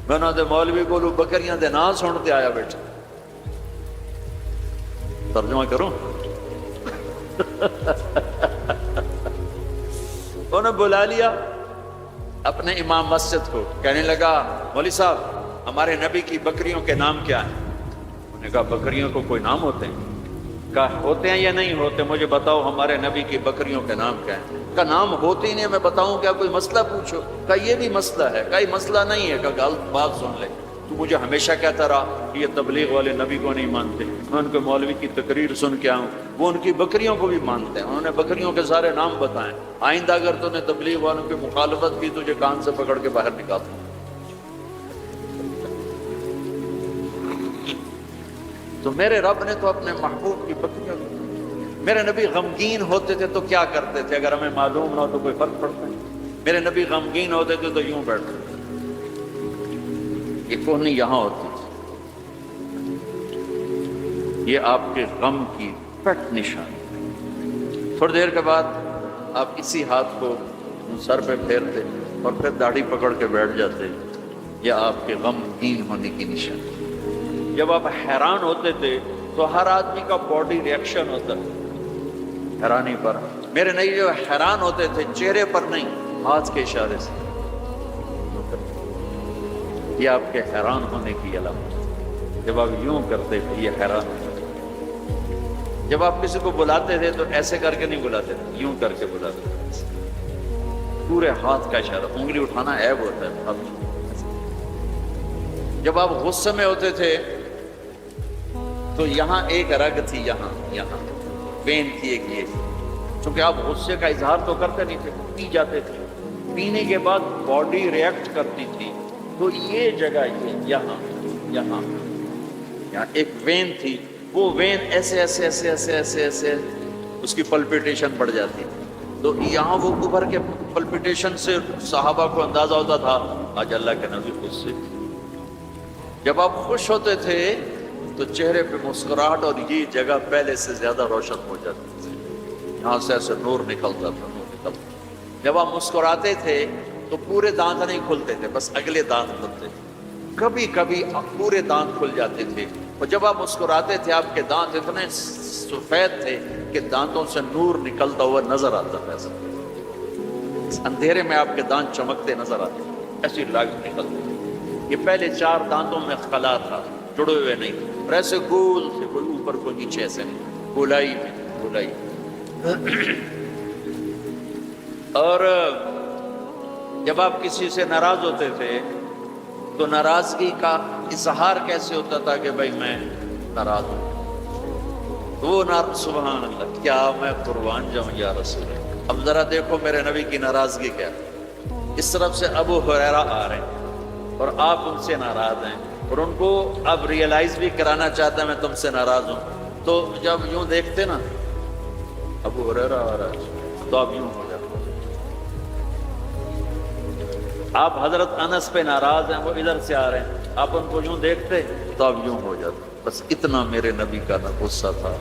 میں انہاں دے مولوی کولوں بکریاں دے نام سن تے آیا بیٹھا۔ ترجمہ کروں؟ انہوں نے بلا لیا اپنے امام مسجد کو، کہنے لگا مولوی صاحب ہمارے نبی کی بکریوں کے نام کیا ہیں؟ انہوں نے کہا بکریوں کو کوئی نام ہوتے ہیں؟ کہا ہوتے ہیں یا نہیں ہوتے، مجھے بتاؤ ہمارے نبی کی بکریوں کے نام کیا ہیں؟ کا نام ہوتے ہی نہیں، میں بتاؤں کیا کوئی مسئلہ پوچھو؟ کہا یہ بھی مسئلہ ہے۔ کہا یہ مسئلہ نہیں ہے۔ کہا غلط بات سن لے، تو مجھے ہمیشہ کہتا رہا کہ یہ تبلیغ والے نبی کو نہیں مانتے، میں ان کے مولوی کی تقریر سن کے آؤں، وہ ان کی بکریوں کو بھی مانتے ہیں، انہوں نے بکریوں کے سارے نام بتائیں۔ آئندہ اگر تو نے تبلیغ والوں کی مخالفت کی، تجھے کان سے پکڑ کے باہر نکالتا۔ تو میرے رب نے تو اپنے محبوب کی بکریوں، میرے نبی غمگین ہوتے تھے تو کیا کرتے تھے؟ اگر ہمیں معلوم نہ ہو تو کوئی فرق پڑتا ہے؟ میرے نبی غمگین ہوتے تھے تو یوں بیٹھتے تھے، یہ کونی یہاں ہوتی تھی، یہ آپ کے غم کی پٹ نشان۔ تھوڑی دیر کے بعد آپ اسی ہاتھ کو سر پہ پھیرتے اور پھر داڑھی پکڑ کے بیٹھ جاتے، یہ آپ کے غمگین ہونے کی نشان۔ جب آپ حیران ہوتے تھے تو ہر آدمی کا باڈی ریئیکشن ہوتا ہے حیرانی پر۔ میرے نبی جو حیران ہوتے تھے چہرے پر نہیں، ہاتھ کے اشارے سے، یہ آپ کے حیران ہونے کی علامت۔ جب آپ یوں کرتے تھے یہ حیران ہوتے۔ جب آپ کسی کو بلاتے تھے تو ایسے کر کے نہیں بلاتے تھے، یوں کر کے بلاتے تھے، پورے ہاتھ کا اشارہ۔ انگلی اٹھانا عیب ہوتا ہے۔ جب آپ غصے میں ہوتے تھے تو یہاں ایک رگ تھی، یہاں وین تھی ایک، یہ چونکہ آپ غصے کا اظہار تو کرتے نہیں تھے، پی جاتے تھے، پینے کے بعد باڈی ریئیکٹ کرتی تھی، تو یہ جگہ یہاں ایک وین تھی، وہ وین ایسے ایسے ایسے ایسے ایسے ایسے اس کی پلپیٹیشن بڑھ جاتی تھی، تو یہاں وہ ابھر کے پلپیٹیشن سے صحابہ کو اندازہ ہوتا تھا آج اللہ کے نبی خوش سے۔ جب آپ خوش ہوتے تھے تو چہرے پہ مسکراہٹ اور یہ جگہ پہلے سے زیادہ روشن ہو جاتی تھی، یہاں سے ایسے نور نکلتا تھا۔ جب آپ مسکراتے تھے تو پورے دانت نہیں کھلتے تھے، بس اگلے دانت کھلتے تھے، کبھی کبھی پورے دانت کھل جاتے تھے۔ اور جب آپ مسکراتے تھے آپ کے دانت اتنے سفید تھے کہ دانتوں سے نور نکلتا ہوا نظر آتا تھا، ایسا اندھیرے میں آپ کے دانت چمکتے نظر آتے، ایسی لاگ نکلتے۔ یہ پہلے 4 دانتوں میں خلا تھا، جڑے ہوئے نہیں تھے، اور ایسے گول سے، کوئی اوپر کوئی نیچے، ایسے نہیں، گولائی میں۔ اور جب آپ کسی سے ناراض ہوتے تھے تو ناراضگی کا اظہار کیسے ہوتا تھا کہ بھائی میں ناراض ہوں، تو وہ سبحان اللہ، کیا میں قربان جاؤں یا رسول اللہ۔ اب ذرا دیکھو میرے نبی کی ناراضگی کیا، اس طرف سے ابو ہریرہ آ رہے ہیں اور آپ ان سے ناراض ہیں، اور ان کو اب ریئلائز بھی کرانا چاہتا ہے میں تم سے ناراض ہوں، تو جب یوں دیکھتے نا ابو ہریرہ آ رہا ہے تو آپ یوں ہو جاتے۔ آپ حضرت انس پہ ناراض ہیں، وہ ادھر سے آ رہے ہیں، آپ ان کو یوں دیکھتے تو آپ یوں ہو جاتے۔ بس اتنا میرے نبی کا نہ غصہ تھا،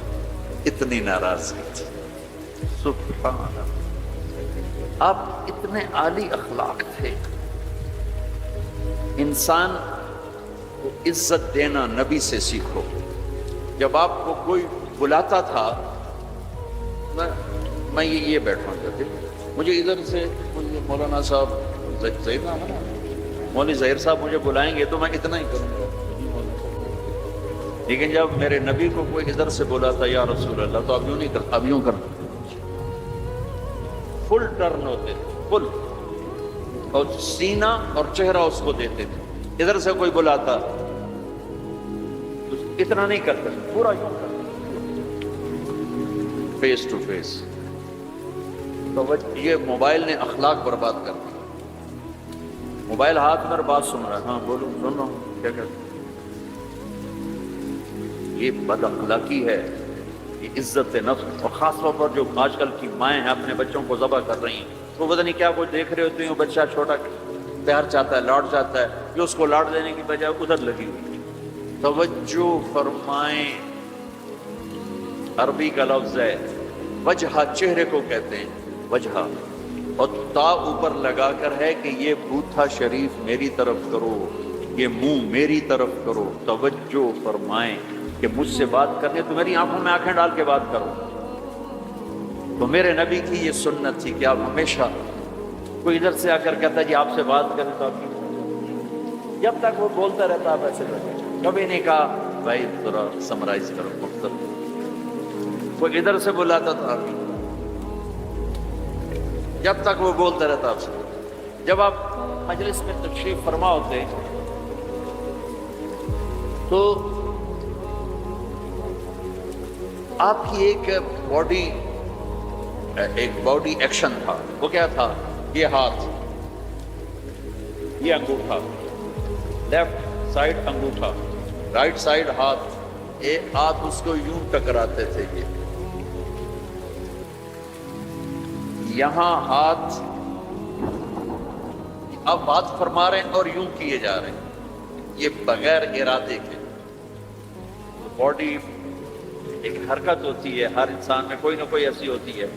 اتنی ناراضگی تھی، سبحان اللہ۔ آپ اتنے عالی اخلاق تھے۔ انسان تو عزت دینا نبی سے سیکھو. جب آپ کو کوئی بلاتا تھا میں یہ بیٹھا تھا، مجھے ادھر سے مجھے مولانا صاحب ظہیر نام ہے نا، مولوی ظہیر صاحب مجھے بلائیں گے تو میں اتنا ہی کروں گا. لیکن جب میرے نبی کو کوئی ادھر سے بولا تھا یا رسول اللہ، تو اب یوں نہیں کرتا، اب یوں کرتا. فل ٹرن ہوتے تھے، فل، اور سینہ اور چہرہ اس کو دیتے تھے. ادھر سے کوئی بلاتا تو اتنا نہیں کرتے، پورا یوں کرتے، فیس ٹو فیس. تو یہ موبائل نے اخلاق برباد کر دیا. موبائل ہاتھ میں بات سن رہا ہے، ہاں بولو، سن رہا ہوں، کیا کہتے؟ یہ بد اخلاقی ہے، یہ عزت نفس. اور خاص طور پر جو آج کل کی مائیں ہیں اپنے بچوں کو ذبح کر رہی ہیں، تو پتہ نہیں کیا کچھ دیکھ رہے ہوتے ہیں. وہ بچہ چھوٹا پیار چاہتا ہے، لاڈ چاہتا ہے، یہ اس کو لاڈ دینے کی بجائے ادھر لگی ہوئی. توجہ فرمائیں، عربی کا لفظ ہے وجہ، چہرے کو کہتے ہیں وجہ، اور تا اوپر لگا کر ہے کہ یہ بوتھا شریف میری طرف کرو، یہ منہ میری طرف کرو. توجہ فرمائیں کہ مجھ سے بات کرنے تو میری آنکھوں میں آنکھیں ڈال کے بات کرو. تو میرے نبی کی یہ سنت تھی کہ آپ ہمیشہ، کوئی ادھر سے آ کر کہتا جی آپ سے بات کریں تو آپ کی، جب تک وہ بولتا رہتا آپ ایسے کرتے، کبھی نہیں کہا بھائی ذرا سمرائز کرو مختصر. کوئی ادھر سے بلاتا تھا آپ، جب تک وہ بولتا رہتا آپ سے. جب آپ مجلس میں تشریف فرما ہوتے تو آپ کی ایک باڈی ایکشن تھا. وہ کیا تھا؟ یہ ہاتھ، یہ انگوٹھا، لیفٹ سائڈ انگوٹھا، رائٹ سائڈ ہاتھ. ایک ہاتھ اس کو یوں ٹکراتے تھے، یہاں ہاتھ، اب بات فرما رہے ہیں اور یوں کیے جا رہے ہیں، یہ بغیر ارادے کے. باڈی ایک حرکت ہوتی ہے، ہر انسان میں کوئی نہ کوئی ایسی ہوتی ہے.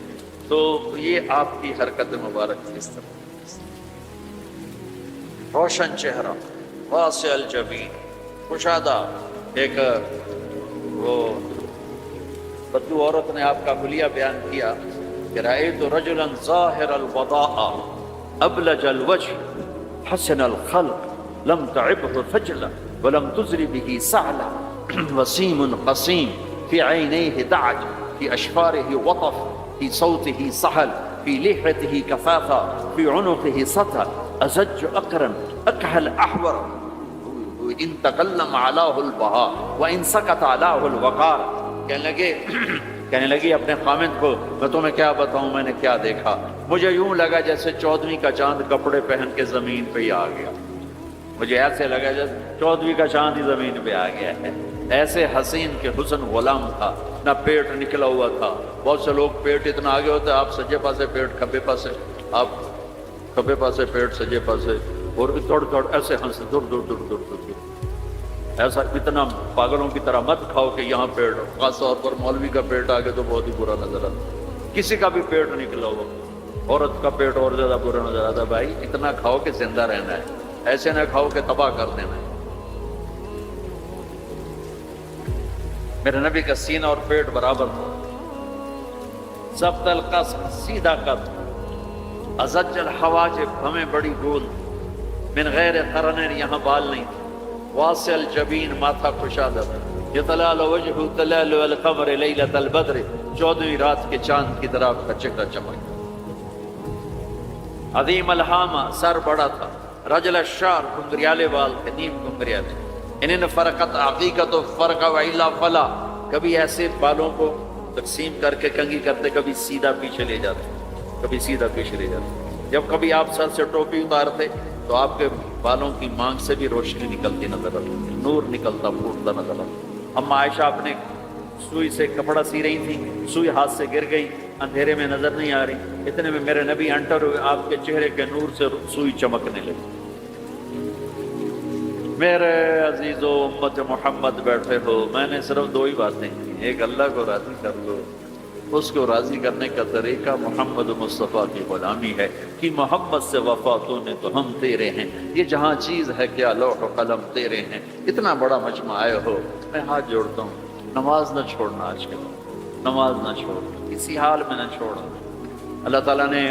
تو یہ آپ کی حرکت مبارک اس طرح، روشن چہرہ، واسع الجبین، کشادہ. ایک وہ بدو عورت نے آپ کا حلیہ بیان کیا کہ رأیت رجلا ظاہر الوضاء ابلج الوجه حسن الخلق لم تعبه فجلا ولم تزر به سعلا وسيم قسيم في عينيه دعج في أشفاره وطف في صوته سحل في لحيته كفافا في عنقه سطل أزج أقرن أكحل أحور إن تكلم علاه البهاء وإن سكت علاه الوقار. کہنے لگی اپنے خامند کو میں تمہیں کیا بتاؤں میں نے کیا دیکھا. مجھے یوں لگا جیسے 14ویں کا چاند کپڑے پہن کے زمین پہ ہی آ گیا. مجھے ایسے لگا جیسے 14ویں کا چاند ہی زمین پہ آ گیا ہے. ایسے حسین کے حسن غلام تھا، نہ پیٹ نکلا ہوا تھا. بہت سے لوگ پیٹ اتنا آگے ہوتا ہے، آپ سجے پاسے پیٹ، کھبے پاسے، آپ کھبے پاسے پیٹ، سجے پاسے، اور دوڑ دوڑ ایسے ہنس دور دور دور دور دور. ایسا اتنا پاگلوں کی طرح مت کھاؤ کہ یہاں پیٹ، خاص طور پر مولوی کا پیٹ آگے تو بہت ہی برا نظر آتا. کسی کا بھی پیٹ نکلا ہو، عورت کا پیٹ اور زیادہ برا نظر آتا. بھائی اتنا کھاؤ کہ زندہ رہنا ہے، ایسے نہ کھاؤ کہ تباہ کر دینا ہے. میرے نبی کا سینہ اور پیٹ برابر تھا. ضبط القصد، سیدھا قد، ازج الحواجب، ہمیں بڑی گول، من غیر قرن، یہاں بال نہیں تھے. واسع الجبین، ماتھا کشادہ تھا. یطلال وجہ تلال القمر لیلۃ البدر، 14ویں رات کے چاند کی طرح کا چہرہ چمک. عظیم الحامہ، سر بڑا تھا. رجل الشعر، گھنگریالے بال تھے، نیم گھنگریالے. ان فرقت عقیقت فرق وإلا فلا، کبھی ایسے بالوں کو تقسیم کر کے کنگھی کرتے، کبھی سیدھا پیچھے لے جاتے، کبھی سیدھا پیچھے لے جاتے. جب کبھی آپ سر سے ٹوپی اتارتے تو آپ کے بالوں کی مانگ سے بھی روشنی نکلتی نظر آتی، نور نکلتا پھوٹتا نظر آتا. اما عائشہ اپنے سوئی سے کپڑا سی رہی تھی، سوئی ہاتھ سے گر گئی، اندھیرے میں نظر نہیں آ رہی. اتنے میں میرے نبی انٹر ہوئے، آپ کے چہرے کے نور سے سوئی چمکنے لگی. میرے عزیزو امت محمد بیٹھے ہو، میں نے صرف 2 ہی باتیں کی. ایک اللہ کو راضی کر لو، اس کو راضی کرنے کا طریقہ محمد مصطفیٰ کی غلامی ہے کہ محمد سے وفا تو نے تو ہم تیرے ہیں، یہ جہاں چیز ہے کیا لوح و قلم تیرے ہیں۔ اتنا بڑا مجمع آئے ہو، میں ہاتھ جوڑتا ہوں، نماز نہ چھوڑنا، آج کل نماز نہ چھوڑنا، کسی حال میں نہ چھوڑنا۔ اللہ تعالیٰ نے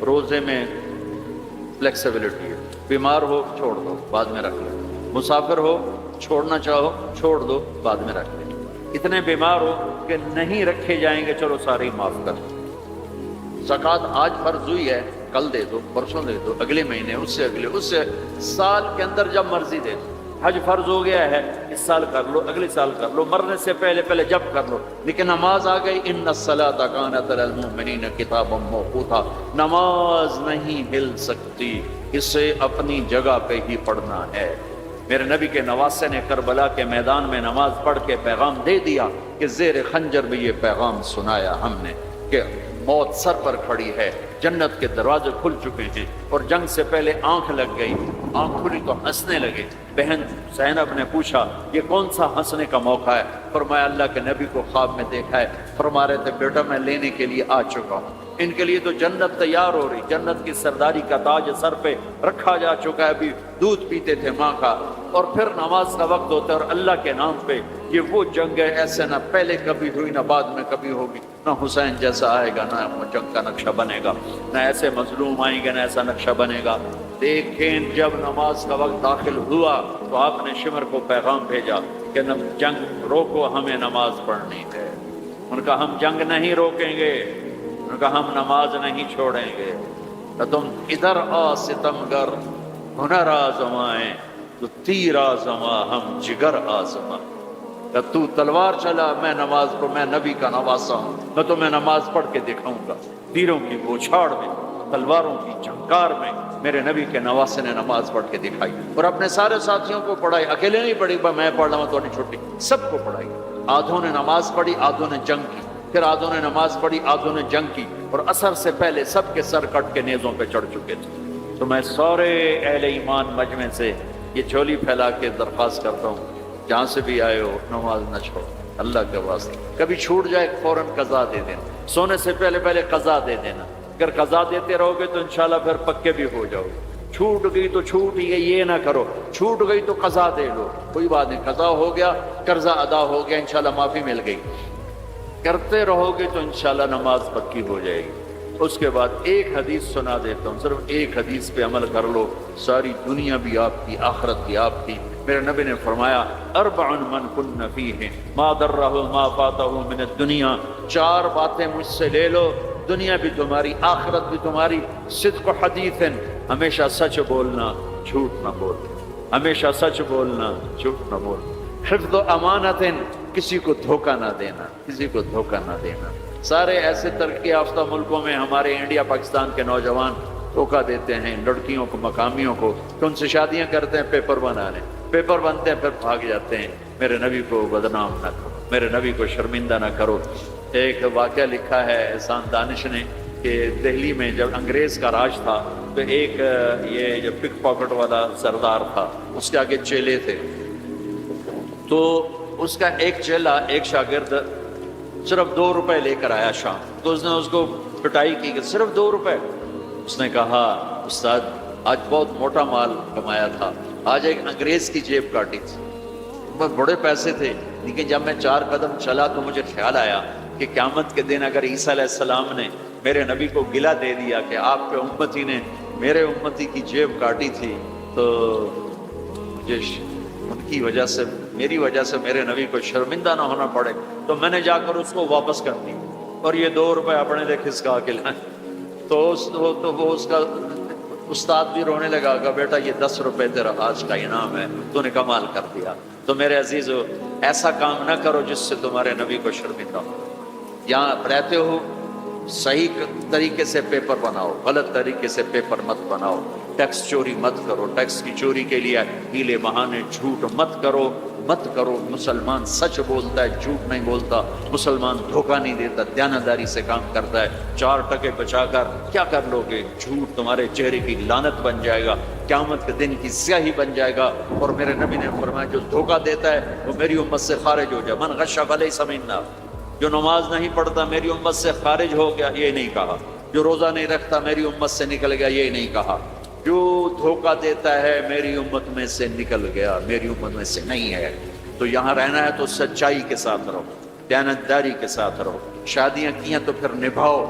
روزے میں فلیکسیبلٹی ہے، بیمار ہو چھوڑ دو بعد میں رکھ لو، مسافر ہو چھوڑنا چاہو چھوڑ دو بعد میں رکھ لیں، اتنے بیمار ہو کہ نہیں رکھے جائیں گے چلو سارے ہی معاف کر دو۔ زکوٰۃ آج فرض ہوئی ہے، کل دے دو، پرسوں دے دو، اگلے مہینے، اس سے اگلے، اس سے سال کے اندر جب مرضی دے دو۔ حج فرض ہو گیا ہے، اس سال کر لو، اگلے سال کر لو، مرنے سے پہلے جب کر لو، لیکن نماز آ گئی، ان الصلاۃ کانت علی المؤمنین کتابا موقوتا، نماز نہیں ہل سکتی، اسے اپنی جگہ پہ ہی پڑھنا ہے۔ میرے نبی کے نواسے نے کربلا کے میدان میں نماز پڑھ کے پیغام دے دیا کہ زیر خنجر بھی یہ پیغام سنایا ہم نے کہ موت سر پر کھڑی ہے، جنت کے دروازے کھل چکے ہیں، اور جنگ سے پہلے آنکھ لگ گئی، آنکھ کھلی تو ہنسنے لگے۔ بہن زینب نے پوچھا یہ کون سا ہنسنے کا موقع ہے؟ فرمایا اللہ کے نبی کو خواب میں دیکھا ہے، فرما رہے تھے بیٹا میں لینے کے لیے آ چکا ہوں، ان کے لیے تو جنت تیار ہو رہی، جنت کی سرداری کا تاج سر پہ رکھا جا چکا ہے، ابھی دودھ پیتے تھے ماں کا، اور پھر نماز کا وقت ہوتا ہے، اور اللہ کے نام پہ یہ وہ جنگ ہے ایسے نہ پہلے کبھی ہوئی نہ بعد میں کبھی ہوگی، نہ حسین جیسا آئے گا، نہ جنگ کا نقشہ بنے گا، نہ ایسے مظلوم آئیں گے، نہ ایسا نقشہ بنے گا۔ لیکن جب نماز کا وقت داخل ہوا تو آپ نے شمر کو پیغام بھیجا کہ جنگ روکو، ہمیں نماز پڑھنی ہے۔ ان کا ہم جنگ نہیں روکیں گے، ان کا ہم نماز نہیں چھوڑیں گے، تو تم ادھر آ ستمگر، ہنر آزمائیں تو تیر آزما، ہم جگر آزما، کہ تو تلوار چلا میں نماز کو، میں نبی کا نواسا ہوں، میں تمہیں نماز پڑھ کے دکھاؤں گا۔ تیروں کی بوچھاڑ میں، تلواروں کی جھنکار میں میرے نبی کے نواسے نے نماز پڑھ کے دکھائی، اور اپنے سارے ساتھیوں کو پڑھائی، اکیلے نہیں پڑھی میں پڑھ رہا ہوں تو چھوٹی، سب کو پڑھائی۔ آدھوں نے نماز پڑھی، آدھوں نے جنگ کی، پھر آدھوں نے نماز پڑھی، آدھوں نے جنگ کی، اور عصر سے پہلے سب کے سر کٹ کے نیزوں پہ چڑھ چکے تھے۔ تو میں سارے اہل ایمان مجمع سے یہ جھولی پھیلا کے درخواست کرتا ہوں، جہاں سے بھی آئے ہو نماز نہ چھوڑو، اللہ کے واسطے۔ کبھی چھوٹ جائے فوراً قضا دے دینا، سونے سے پہلے قضا دے دینا، اگر قضا دیتے رہو گے تو انشاءاللہ پھر پکے بھی ہو جاؤ گے۔ چھوٹ گئی تو چھوٹ گئی، یہ نہ کرو، چھوٹ گئی تو قضا دے لو، کوئی بات نہیں، قضا ہو گیا، قرضہ ادا ہو گیا، انشاءاللہ معافی مل گئی، کرتے رہو گے تو انشاءاللہ نماز پکی ہو جائے گی۔ اس کے بعد ایک حدیث سنا دیتا ہوں، صرف ایک حدیث پہ عمل کر لو، ساری دنیا بھی آپ کی، آخرت بھی آپ کی۔ میرے نبی نے فرمایا اربع من کن فیہ ما ضرہ ما فاتہ من الدنیا، چار باتیں مجھ سے لے لو، دنیا بھی تمہاری، آخرت بھی تمہاری۔ صدق حدیث، ہمیشہ سچ بولنا، جھوٹ نہ بولنا، ہمیشہ سچ بولنا، جھوٹ نہ بولنا۔ حفظ امانت، کسی کو دھوکہ نہ دینا، کسی کو دھوکہ نہ دینا۔ سارے ایسے ترقی یافتہ ملکوں میں ہمارے انڈیا پاکستان کے نوجوان دھوکہ دیتے ہیں لڑکیوں کو، مقامیوں کو، کہ ان سے شادیاں کرتے ہیں پیپر بنانے، پیپر بنتے ہیں پھر بھاگ جاتے ہیں۔ میرے نبی کو بدنام نہ کرو، میرے نبی کو شرمندہ نہ کرو۔ ایک واقعہ لکھا ہے احسان دانش نے کہ دہلی میں جب انگریز کا راج تھا تو ایک یہ جو پک پاکٹ والا سردار تھا، اس کے آگے چیلے تھے، تو اس کا ایک چیلا، ایک شاگرد صرف 2 روپے لے کر آیا شام، تو اس نے اس کو پٹائی کی کہ صرف 2 روپے۔ اس نے کہا استاد آج بہت موٹا مال کمایا تھا، آج ایک انگریز کی جیب کاٹی تھی، بہت بڑے پیسے تھے، لیکن جب میں 4 قدم چلا تو مجھے خیال آیا کہ قیامت کے دن اگر عیسیٰ علیہ السلام نے میرے نبی کو گلہ دے دیا کہ آپ کے امتی نے میرے امتی کی جیب کاٹی تھی، تو مجھے ان کی وجہ سے، میری وجہ سے میرے نبی کو شرمندہ نہ ہونا پڑے، تو میں نے جا کر اس کو واپس کر دی اور یہ 2 روپے اپنے لیے کھسکا کے لائیں۔ تو وہ اس کا استاد بھی رونے لگا کہ بیٹا یہ 10 روپے تیرا آج کا انعام ہے، تو نے کمال کر دیا۔ تو میرے عزیزو ایسا کام نہ کرو جس سے تمہارے نبی کو شرمندہ ہو۔ یہاں رہتے ہو صحیح طریقے سے پیپر بناؤ، غلط طریقے سے پیپر مت بناؤ، ٹیکس چوری مت کرو، ٹیکس کی چوری کے لیے ہیلے بہانے جھوٹ مت کرو، مت کرو۔ مسلمان سچ بولتا ہے، جھوٹ نہیں بولتا، مسلمان دھوکہ نہیں دیتا، دیانتداری سے کام کرتا ہے۔ 4 ٹکے بچا کر کیا کر لو گے؟ جھوٹ تمہارے چہرے کی لعنت بن جائے گا، قیامت کے دن کی سیاہی بن جائے گا۔ اور میرے نبی نے فرمایا جو دھوکہ دیتا ہے وہ میری امت سے خارج ہو جائے، من غش فلیس منا، جو نماز نہیں پڑھتا میری امت سے خارج ہو گیا، یہ نہیں کہا۔ جو روزہ نہیں رکھتا میری امت سے نکل گیا، یہ نہیں کہا۔ جو دھوکہ دیتا ہے میری امت میں سے نکل گیا، میری امت میں سے نہیں ہے۔ تو یہاں رہنا ہے تو سچائی کے ساتھ رہو، دیانتداری کے ساتھ رہو۔ شادیاں کی ہیں تو پھر نبھاؤ،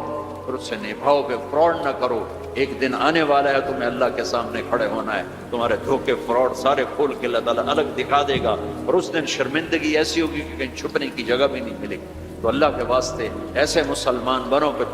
پھر اسے نبھاؤ، پہ فراڈ نہ کرو۔ ایک دن آنے والا ہے تمہیں اللہ کے سامنے کھڑے ہونا ہے، تمہارے دھوکے فراڈ سارے کھول کے اللہ تعالیٰ الگ دکھا دے گا، اور اس دن شرمندگی ایسی ہوگی کہ کہیں چھپنے کی جگہ بھی نہیں ملے گی۔ تو اللہ کے واسطے ایسے مسلمان بنو کہ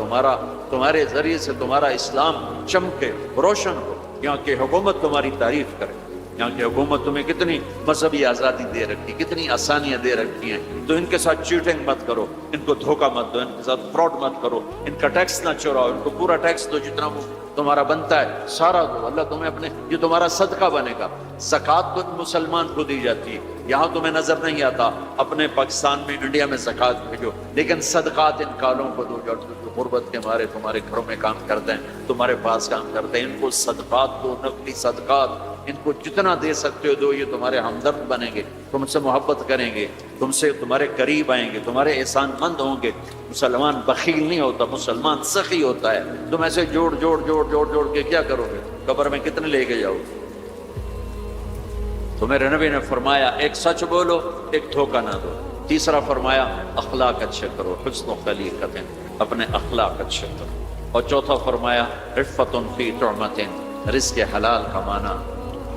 تمہارے ذریعے سے تمہارا اسلام چمکے، روشن ہو، یہاں کی حکومت تمہاری تعریف کرے۔ یہاں کی حکومت تمہیں کتنی مذہبی آزادی دے رکھی، کتنی آسانیاں دے رکھی ہیں، تو ان کے ساتھ چیٹنگ مت کرو، ان کو دھوکہ مت دو، ان کے ساتھ فراڈ مت کرو، ان کا ٹیکس نہ چوراؤ، ان کو پورا ٹیکس دو جتنا وہ تمہارا بنتا ہے، سارا دو۔ اللہ تمہیں یہ تمہارا صدقہ بنے گا۔ زکوٰۃ تو مسلمان کو دی جاتی ہے، یہاں تمہیں نظر نہیں آتا، اپنے پاکستان میں، انڈیا میں زکوٰۃ بھیجو، لیکن صدقات ان کالوں کو دو جو غربت کے مارے تمہارے گھروں میں کام کرتے ہیں، تمہارے پاس کام کرتے ہیں، ان کو صدقات دو، نقلی صدقات، ان کو جتنا دے سکتے ہو دو۔ یہ تمہارے ہمدرد بنیں گے، تم سے محبت کریں گے، تم سے تمہارے قریب آئیں گے، تمہارے احسان مند ہوں گے۔ مسلمان بخیل نہیں ہوتا، مسلمان سخی ہوتا ہے۔ تم ایسے جوڑ کے کیا کرو گے؟ قبر میں کتنے لے کے جاؤ گے؟ تو میرے نبی نے فرمایا ایک سچ بولو، ایک دھوکہ نہ دو۔ تیسرا فرمایا اخلاق اچھے کرو، حسن و خلیقت، اپنے اخلاق اچھے کرو۔ اور چوتھا فرمایا عفت فی طعمۃ، رزق حلال کمانا،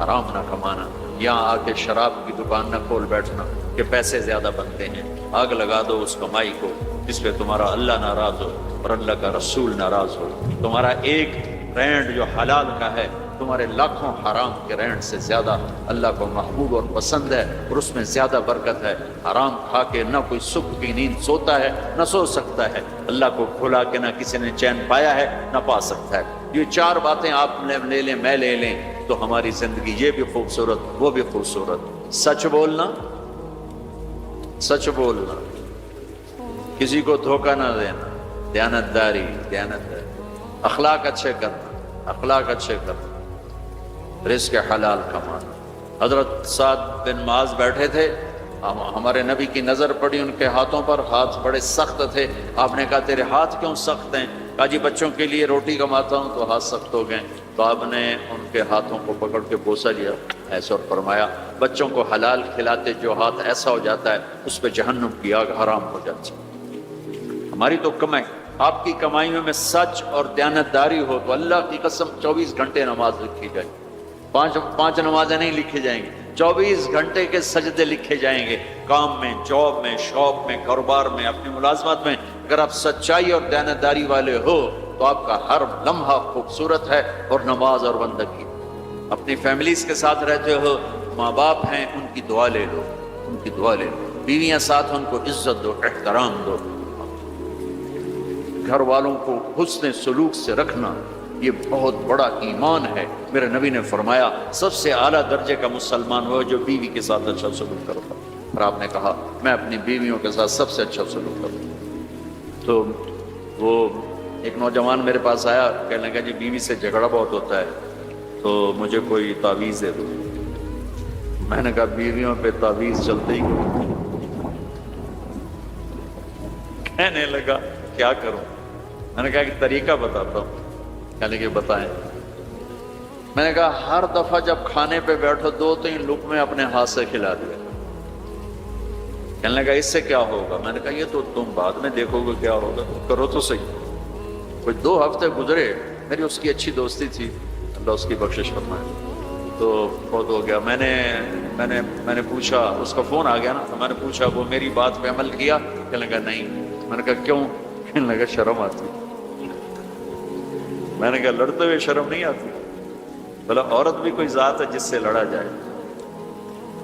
حرام نہ کمانا۔ یہاں آ کے شراب کی دکان نہ کھول بیٹھنا کہ پیسے زیادہ بنتے ہیں، آگ لگا دو اس کمائی کو جس پہ تمہارا اللہ ناراض ہو اور اللہ کا رسول ناراض ہو۔ تمہارا ایک رینڈ جو حلال کا ہے تمہارے لاکھوں حرام کے رینڈ سے زیادہ اللہ کو محبوب اور پسند ہے، اور اس میں زیادہ برکت ہے۔ حرام کھا کے نہ کوئی صبح کی نیند سوتا ہے، نہ سو سکتا ہے۔ اللہ کو کھلا کے نہ کسی نے چین پایا ہے، نہ پا سکتا ہے۔ یہ چار باتیں آپ لے لیں، میں لے لیں، تو ہماری زندگی یہ بھی خوبصورت، وہ بھی خوبصورت۔ سچ بولنا، سچ بولنا، کسی کو دھوکہ نہ دینا، دیانتداری، اخلاق اچھے کرنا، اخلاق اچھے کرنا، رزق حلال کمانا۔ حضرت سعد بن معاذ بیٹھے تھے، ہمارے نبی کی نظر پڑی ان کے ہاتھوں پر، ہاتھ بڑے سخت تھے۔ آپ نے کہا تیرے ہاتھ کیوں سخت ہیں؟ کہا جی بچوں کے لیے روٹی کماتا ہوں تو ہاتھ سخت ہو گئے۔ تو آپ نے ان کے ہاتھوں کو پکڑ کے بوسہ لیا ایسے اور فرمایا بچوں کو حلال کھلاتے جو ہاتھ ایسا ہو جاتا ہے اس پہ جہنم کی آگ حرام ہو جاتی ہے۔ ہماری تو کمائی، آپ کی کمائیوں میں سچ اور دیانتداری ہو تو اللہ کی قسم 24 گھنٹے نماز لکھی جائے، پانچ نمازیں نہیں لکھی جائیں گی، 24 گھنٹے کے سجدے لکھے جائیں گے۔ کام میں، جاب میں، شاپ میں، کاروبار میں، اپنی ملازمت میں اگر آپ سچائی اور دیانتداری والے ہو تو آپ کا ہر لمحہ خوبصورت ہے اور نماز اور بندگی۔ اپنی فیملیز کے ساتھ رہتے ہو، ماں باپ ہیں ان کی دعا لے لو، ان کی دعا لے لو، بیویاں ساتھ ان کو عزت دو، احترام دو، گھر والوں کو حسن سلوک سے رکھنا، یہ بہت بڑا ایمان ہے۔ میرے نبی نے فرمایا سب سے اعلیٰ درجے کا مسلمان وہ جو بیوی کے ساتھ اچھا سلوک کرتا، اور آپ نے کہا میں اپنی بیویوں کے ساتھ سب سے اچھا سلوک کروں۔ تو وہ ایک نوجوان میرے پاس آیا، کہنے لگا جی بیوی سے جھگڑا بہت ہوتا ہے تو مجھے کوئی تعویذ دے دو۔ میں نے کہا بیویوں پہ تعویذ چلتے ہی کہنے لگا کیا کروں؟ میں نے کہا کہ طریقہ بتاتا ہوں۔ کہنے کہ بتائیں۔ میں نے کہا ہر دفعہ جب کھانے پہ بیٹھو 2-3 لقمے اپنے ہاتھ سے کھلا دیا۔ کہنے لگا اس سے کیا ہوگا؟ میں نے کہا یہ تو تم بعد میں دیکھو گے کیا ہوگا، کرو تو صحیح۔ کوئی 2 ہفتے گزرے، میری اس کی اچھی دوستی تھی، اللہ اس کی بخشش فرمائے، تو بہت ہو گیا۔ میں نے پوچھا، اس کا فون آ گیا نا، تو میں نے پوچھا وہ میری بات پہ عمل کیا؟ کہنے لگا نہیں۔ میں نے کہا کیوں؟ کہنے لگا شرم آتی۔ میں نے کہا لڑتے ہوئے شرم نہیں آتی؟ بھلا عورت بھی کوئی ذات ہے جس سے لڑا جائے؟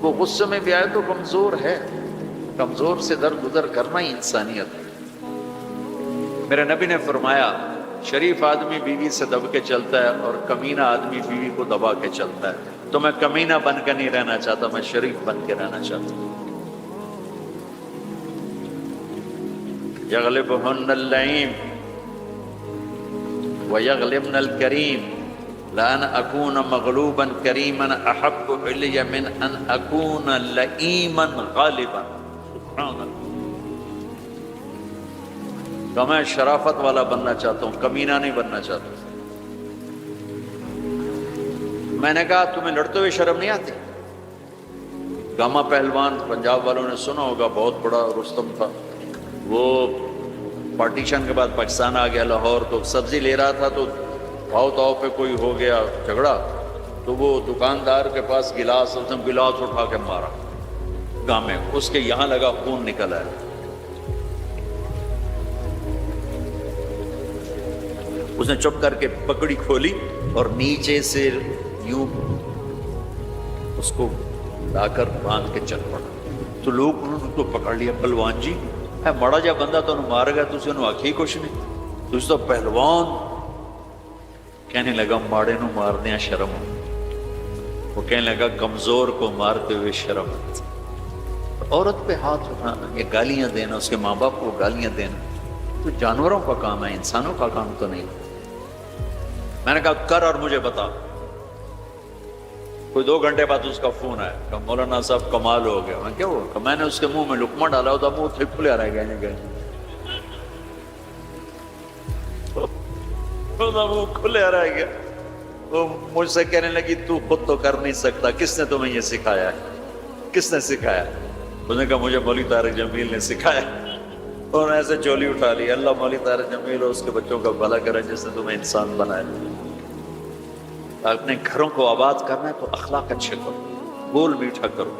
وہ غصے میں بھی آئے تو کمزور ہے، کمزور سے درگزر کرنا ہی انسانیت ہے۔ میرے نبی نے فرمایا شریف آدمی بیوی سے دب کے چلتا ہے اور کمینہ آدمی بیوی کو دبا کے چلتا ہے۔ تو میں کمینہ بن کے نہیں رہنا چاہتا، میں شریف بن کے رہنا چاہتا ہوں۔ یغلبہن اللعین ویغلبن الکریم لأن أكون مغلوبا كريما أحب إلي من أن أكون لئيما غالبا۔ سبحان اللہ۔ کہ میں شرافت والا بننا چاہتا ہوں، کمینہ نہیں بننا چاہتا۔ میں نے کہا تمہیں لڑتے ہوئے شرم نہیں آتی؟ گاما پہلوان پنجاب والوں نے سنا ہوگا، بہت بڑا رستم تھا، وہ پارٹیشن کے بعد پاکستان آ گیا لاہور، تو سبزی لے رہا تھا تو بھاؤ تاؤ پہ کوئی ہو گیا جھگڑا، تو وہ دکاندار کے پاس گلاس، اس نے گلاس اٹھا کے مارا گامے کو، اس کے یہاں لگا، خون نکل آیا۔ اس نے چپ کر کے پکڑی کھولی اور نیچے سے یوں اس کو لا کر باندھ کے چل پڑا۔ تو لوگ انہوں نے تو پکڑ لیا، پہلوان جی ہے مڑا جا بندہ تو مار گیا، تسی انہوں آکھی کچھ نہیں، تسی تو پہلوان۔ کہنے لگا ماڑے نو ماردیاں شرم ہو، وہ کہنے لگا کمزور کو مارتے ہوئے شرم ہو۔ عورت پہ ہاتھ اٹھانا، یہ گالیاں دینا، اس کے ماں باپ کو گالیاں دینا تو جانوروں کا کام ہے، انسانوں کا کام تو نہیں۔ میں نے کہا کر اور مجھے بتا۔ کوئی 2 گھنٹے بعد اس کا فون آیا کہ مولانا صاحب کمال ہو گیا۔ میں کیا ہوا؟ کہ میں نے اس کے منہ میں لقمہ ڈالا ہوتا، منہ تھے کھلے رہ گئے گئے، منہ کھلے رہ گیا۔ وہ مجھ سے کہنے لگی تو خود تو کر نہیں سکتا، کس نے تمہیں یہ سکھایا ہے؟ کس نے سکھایا؟ اس نے کہا مجھے مولوی طارق جمیل نے سکھایا۔ انہوں نے ایسے چولی اٹھا لی، اللہ مولوی طارق جمیل اور اس کے بچوں کا بھلا کرے جس نے تمہیں انسان بنایا۔ اپنے گھروں کو آباد کرنا ہے تو اخلاق اچھے کرو، بول میٹھا کرو،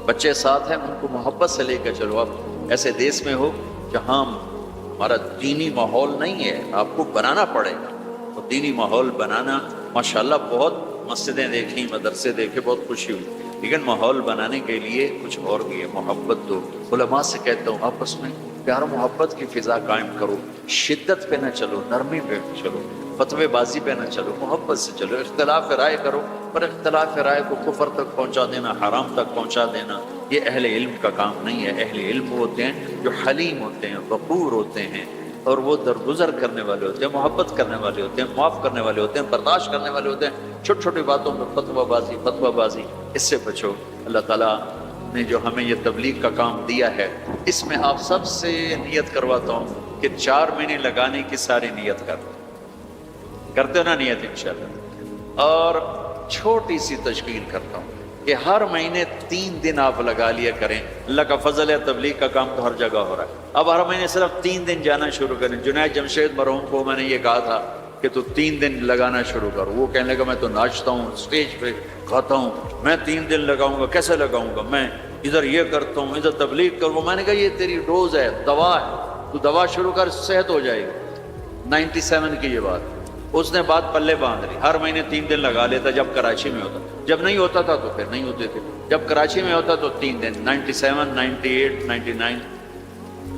بچے ساتھ ہیں ان کو محبت سے لے کے چلو۔ آپ ایسے دیس میں ہو جہاں ہمارا دینی ماحول نہیں ہے، آپ کو بنانا پڑے گا۔ تو دینی ماحول بنانا، ماشاءاللہ بہت مسجدیں دیکھیں، مدرسے دیکھے، بہت خوشی ہوئی، لیکن ماحول بنانے کے لیے کچھ اور بھی ہے، محبت دو۔ علماء سے کہتا ہوں آپس میں پیار و محبت کی فضا قائم کرو، شدت پہ نہ چلو، نرمی پہ چلو، فتوے بازی پہ نہ چلو، محبت سے چلو۔ اختلاف رائے کرو، پر اختلاف رائے کو کفر تک پہنچا دینا، حرام تک پہنچا دینا، یہ اہل علم کا کام نہیں ہے۔ اہل علم ہوتے ہیں جو حلیم ہوتے ہیں، غفور ہوتے ہیں، اور وہ درگزر کرنے والے ہوتے ہیں، محبت کرنے والے ہوتے ہیں، معاف کرنے والے ہوتے ہیں، برداشت کرنے والے ہوتے ہیں۔ چھوٹی چھوٹی باتوں میں فتوہ بازی، اس سے بچو۔ اللہ تعالیٰ نے جو ہمیں یہ تبلیغ کا کام دیا ہے، اس میں آپ سب سے نیت کرواتا ہوں کہ 4 مہینے لگانے کی ساری نیت کرتے ہو نا نیت انشاءاللہ، اور چھوٹی سی تشکیل کرتا ہوں کہ ہر مہینے 3 دن آپ لگا لیا کریں۔ اللہ کا فضل ہے، تبلیغ کا کام تو ہر جگہ ہو رہا ہے، اب ہر مہینے صرف 3 دن جانا شروع کریں۔ جنید جمشید مرحوم کو میں نے یہ کہا تھا کہ تو 3 دن لگانا شروع کرو، وہ کہنے لگا میں تو ناچتا ہوں، اسٹیج پہ گاتا ہوں، میں 3 دن لگاؤں گا، کیسے لگاؤں گا؟ میں ادھر یہ کرتا ہوں، ادھر تبلیغ کروں۔ میں نے کہا یہ تیری ڈوز ہے، دوا ہے، تو دوا شروع کر، صحت ہو جائے گی۔ 97 کی یہ بات، اس نے بات پلے باندھ لی، ہر مہینے 3 دن لگا لیتا جب کراچی میں ہوتا، جب نہیں ہوتا تھا تو پھر نہیں ہوتے تھے، جب کراچی میں ہوتا تو 3 دن، 97 98 99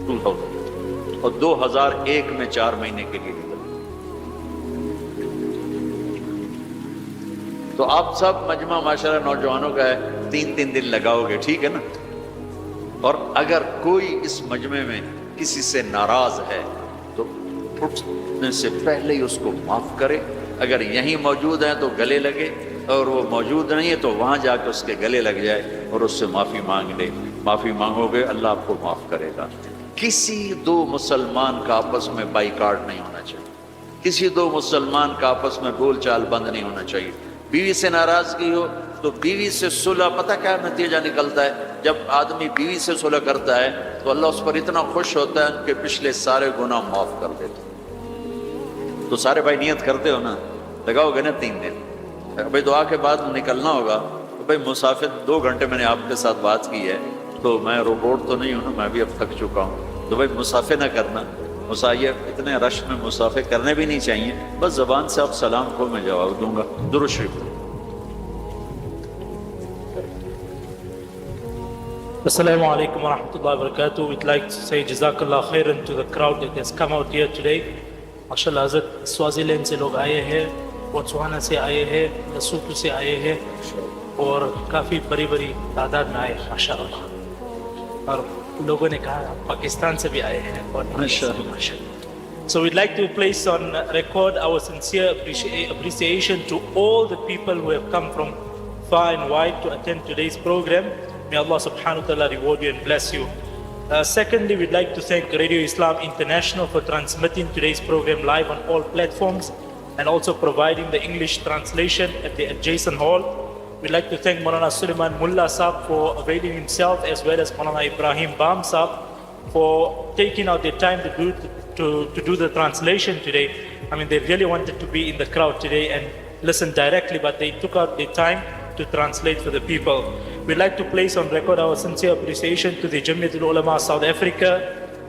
2000 اور 2001 میں 4 مہینے کے لیے نکل۔ تو آپ سب مجمع ماشاءاللہ نوجوانوں کا ہے، 3 دن لگاؤ گے، ٹھیک ہے نا؟ اور اگر کوئی اس مجمع میں کسی سے ناراض ہے تو اٹھنے سے پہلے ہی اس کو معاف کرے، اگر یہیں موجود ہیں تو گلے لگے، اور وہ موجود نہیں ہے تو وہاں جا کے اس کے گلے لگ جائے اور اس سے معافی مانگ لے۔ معافی مانگو گے اللہ آپ کو معاف کرے گا۔ کسی 2 مسلمان کا آپس میں بائیکاٹ نہیں ہونا چاہیے، کسی 2 مسلمان کا آپس میں بول چال بند نہیں ہونا چاہیے۔ بیوی سے ناراضگی ہو تو بیوی سے صلح، پتہ کیا نتیجہ نکلتا ہے؟ جب آدمی بیوی سے صلح کرتا ہے تو اللہ اس پر اتنا خوش ہوتا ہے کہ پچھلے سارے گناہ معاف کر دیتے۔ تو سارے بھائی نیت کرتے ہو نا، لگاؤ گے نا 3 دن؟ بھائی دعا کے بعد نکلنا ہوگا تو بھائی مسافر 2 گھنٹے میں نے آپ کے ساتھ بات کی ہے، تو میں روبوٹ تو نہیں ہوں نا، میں بھی اب تھک چکا ہوں، تو بھائی مسافر نہ کرنا۔ مسافر اتنے رش میں مسافر کرنے بھی نہیں چاہیے، بس زبان سے آپ سلام کو میں جواب دوں گا۔ درود شریف۔ Assalamu alaikum wa rahmatullahi wa barakatuh. We'd like to say Jazakallah khairan to the crowd that has come out here today. MashaAllah, Hazrat Swaziland se log aaye hain, Botswana se aaye hain, Lesotho se aaye hain, اور کافی بڑی بڑی تعداد میں آئے ماشاءاللہ، اور لوگوں نے کہا پاکستان سے بھی آئے ہیں اور ماشاءاللہ۔ So we'd like to place on record our sincere appreciation to all the people who have come from far and wide to attend today's program. May Allah subhanahu wa ta'ala reward you and bless you. Secondly, we'd like to thank Radio Islam International for transmitting today's program live on all platforms and also providing the English translation at the adjacent hall. We'd like to thank Maulana Suleiman Mullah Saab for availing himself, as well as Maulana Ibrahim Bam Saab for taking out their time to do the translation today. I mean, they really wanted to be in the crowd today and listen directly, but they took out their time to translate for the people. We'd like to place on record our sincere appreciation to the Jamiatul Ulama South Africa,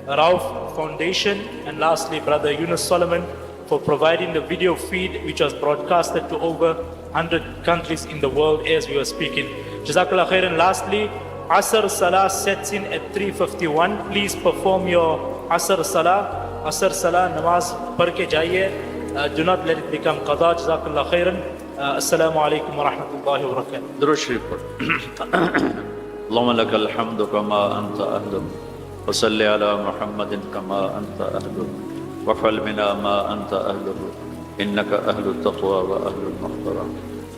Rauf Foundation, and lastly, Brother Yunus Solomon for providing the video feed which was broadcasted to over 100 countries in the world as we were speaking. Jazakallah khairan. Lastly, Asr Salah sets in at 3:51. Please perform your Asr Salah. Asr Salah namaz padh ke jaiye. Do not let it become qada. Jazakallah khairan. Assalamu alaikum wa rahmatullahi wa barakatuh. درود شریف پڑھ. اللهم لك الحمد كما أنت أهل وصل على محمد كما أنت أهل وفعل منا ما أنت أهل إنك أهل التقوى وأهل المغفرة.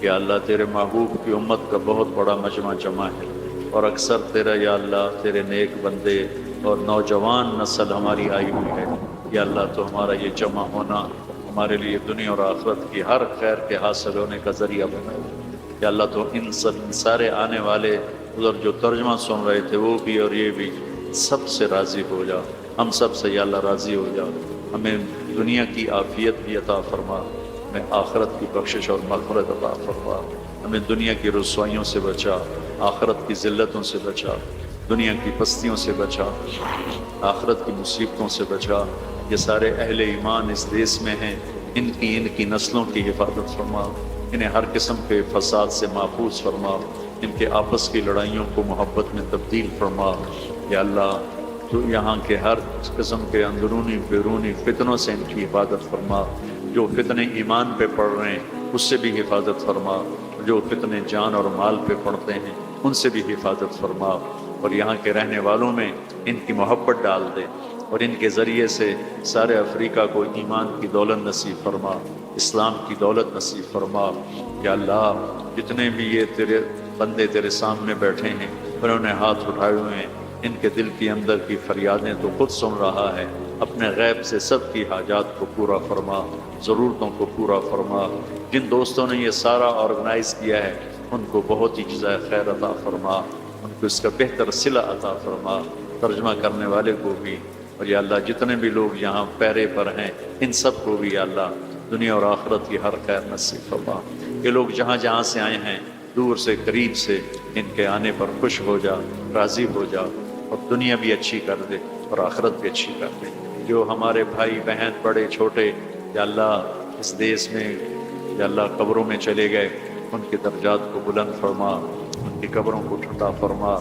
یا اللہ تیرے محبوب کی امت کا بہت بڑا مجمع جمع ہے اور اکثر تیرا یا اللہ تیرے نیک بندے اور نوجوان نسل ہماری آئی ہوئی ہے. یا اللہ تو ہمارا یہ جمع ہونا ہمارے لیے دنیا اور آخرت کی ہر خیر کے حاصل ہونے کا ذریعہ بنا. یا اللہ تو ان سارے آنے والے ادھر جو ترجمہ سن رہے تھے وہ بھی اور یہ بھی سب سے راضی ہو جا. ہم سب سے یا اللہ راضی ہو جا. ہمیں دنیا کی عافیت بھی عطا فرما, ہمیں آخرت کی بخشش اور مغفرت عطا فرما. ہمیں دنیا کی رسوائیوں سے بچا, آخرت کی ذلتوں سے بچا, دنیا کی پستیوں سے بچا, آخرت کی مصیبتوں سے بچا. یہ سارے اہل ایمان اس دیس میں ہیں, ان کی نسلوں کی حفاظت فرما, انہیں ہر قسم کے فساد سے محفوظ فرما, ان کے آپس کی لڑائیوں کو محبت میں تبدیل فرما. یا اللہ تو یہاں کے ہر قسم کے اندرونی بیرونی فتنوں سے ان کی حفاظت فرما. جو فتنے ایمان پہ پڑ رہے ہیں اس سے بھی حفاظت فرما, جو فتنے جان اور مال پہ پڑتے ہیں ان سے بھی حفاظت فرما. اور یہاں کے رہنے والوں میں ان کی محبت ڈال دے اور ان کے ذریعے سے سارے افریقہ کو ایمان کی دولت نصیب فرما, اسلام کی دولت نصیب فرما. یا اللہ جتنے بھی یہ تیرے بندے تیرے سامنے بیٹھے ہیں انہوں نے ہاتھ اٹھائے ہوئے ہیں, ان کے دل کی اندر کی فریادیں تو خود سن رہا ہے. اپنے غیب سے سب کی حاجات کو پورا فرما, ضرورتوں کو پورا فرما. جن دوستوں نے یہ سارا آرگنائز کیا ہے ان کو بہت ہی جزائے خیر عطا فرما, ان کو اس کا بہتر صلہ عطا فرما, ترجمہ کرنے والے کو بھی. اور یا اللہ جتنے بھی لوگ یہاں پیرے پر ہیں ان سب کو بھی یا اللہ دنیا اور آخرت کی ہر خیر نصیب فرما. یہ لوگ جہاں جہاں سے آئے ہیں دور سے قریب سے ان کے آنے پر خوش ہو جا, راضی ہو جا اور دنیا بھی اچھی کر دے اور آخرت بھی اچھی کر دے. جو ہمارے بھائی بہن بڑے چھوٹے یا اللہ اس دیس میں یا اللہ قبروں میں چلے گئے ان کے درجات کو بلند فرما, ان کی قبروں کو ٹھنڈا فرما.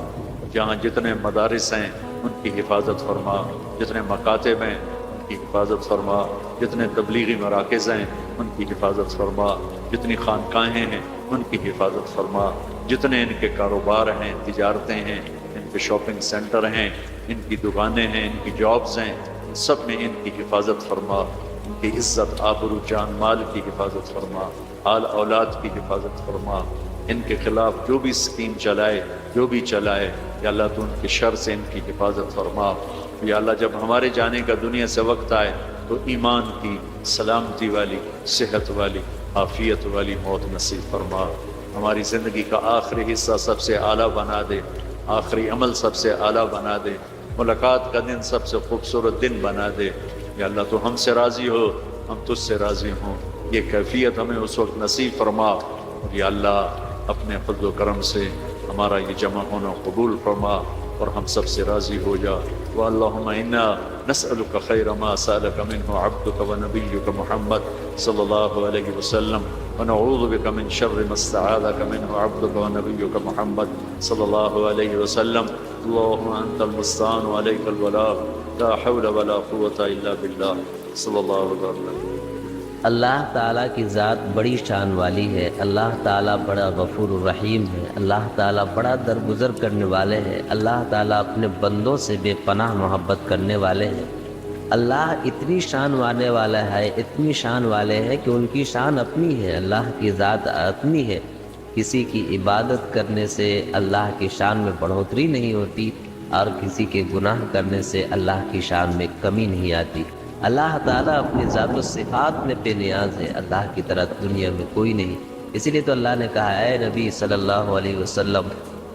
جہاں جتنے مدارس ہیں ان کی حفاظت فرما, جتنے مکاتب ہیں ان کی حفاظت فرما, جتنے تبلیغی مراکز ہیں ان کی حفاظت فرما, جتنی خانقاہیں ہیں ان کی حفاظت فرما, جتنے ان کے کاروبار ہیں, تجارتیں ہیں, ان کے شاپنگ سینٹر ہیں, ان کی دکانیں ہیں, ان کی جابز ہیں, سب میں ان کی حفاظت فرما. ان کی عزت آبرو جان مال کی حفاظت فرما, آل اولاد کی حفاظت فرما. ان کے خلاف جو بھی اسکیم چلائے جو بھی چلائے یا اللہ تو ان کے شر سے ان کی حفاظت فرما. یا اللہ جب ہمارے جانے کا دنیا سے وقت آئے تو ایمان کی سلامتی والی, صحت والی, عافیت والی موت نصیب فرما. ہماری زندگی کا آخری حصہ سب سے اعلیٰ بنا دے, آخری عمل سب سے اعلیٰ بنا دے, ملاقات کا دن سب سے خوبصورت دن بنا دے. یا اللہ تو ہم سے راضی ہو, ہم تجھ سے راضی ہوں, یہ کیفیت ہمیں اس وقت نصیب فرما. اور یا اللہ اپنے فضل و کرم سے ہمارا یہ جمع ہونا قبول فرما اور ہم سب سے راضی ہو جا. اللہم انا نسألک خیر ما سألک منہ عبدک و نبیک محمد صلی اللہ علیہ وسلم ونعوذ بک من شر ما استعاذک منہ عبدک و نبیک محمد صلی اللہ علیہ وسلم. اللہم انت المستعان وعلیک البلاغ لا حول ولا قوة الا باللہ صلی اللہ علیہ وسلم. اللہ تعالیٰ کی ذات بڑی شان والی ہے. اللہ تعالیٰ بڑا غفور الرحیم ہے. اللہ تعالیٰ بڑا درگزر کرنے والے ہیں. اللہ تعالیٰ اپنے بندوں سے بے پناہ محبت کرنے والے ہیں. اللہ اتنی شان والے والا ہے, اتنی شان والے ہیں کہ ان کی شان اپنی ہے. اللہ کی ذات اپنی ہے. کسی کی عبادت کرنے سے اللہ کی شان میں بڑھوتری نہیں ہوتی. اور کسی کے گناہ کرنے سے اللہ کی شان میں کمی نہیں آتی۔ اللہ تعالیٰ اپنی ذات و صفات میں بے نیاز ہے، اللہ کی طرح دنیا میں کوئی نہیں۔ اسی لیے تو اللہ نے کہا اے نبی صلی اللہ علیہ وسلم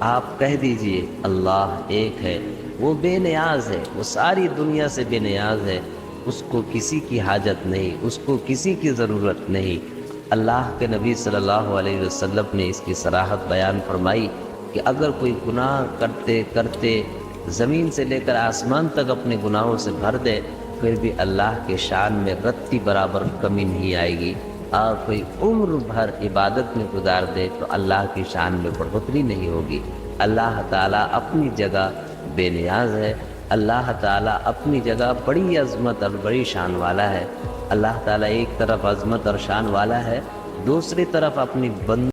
آپ کہہ دیجئے اللہ ایک ہے، وہ بے نیاز ہے، وہ ساری دنیا سے بے نیاز ہے، اس کو کسی کی حاجت نہیں، اس کو کسی کی ضرورت نہیں۔ اللہ کے نبی صلی اللہ علیہ وسلم نے اس کی صراحت بیان فرمائی کہ اگر کوئی گناہ کرتے کرتے زمین سے لے کر آسمان تک اپنے گناہوں سے بھر دے، پھر بھی اللہ کے شان میں رتی برابر کمی نہیں آئے گی، اور کوئی عمر بھر عبادت میں گزار دے تو اللہ کی شان میں بڑھوتری نہیں ہوگی۔ اللہ تعالیٰ اپنی جگہ بے نیاز ہے، اللہ تعالیٰ اپنی جگہ بڑی عظمت اور بڑی شان والا ہے۔ اللہ تعالیٰ ایک طرف عظمت اور شان والا ہے، دوسری طرف اپنی بند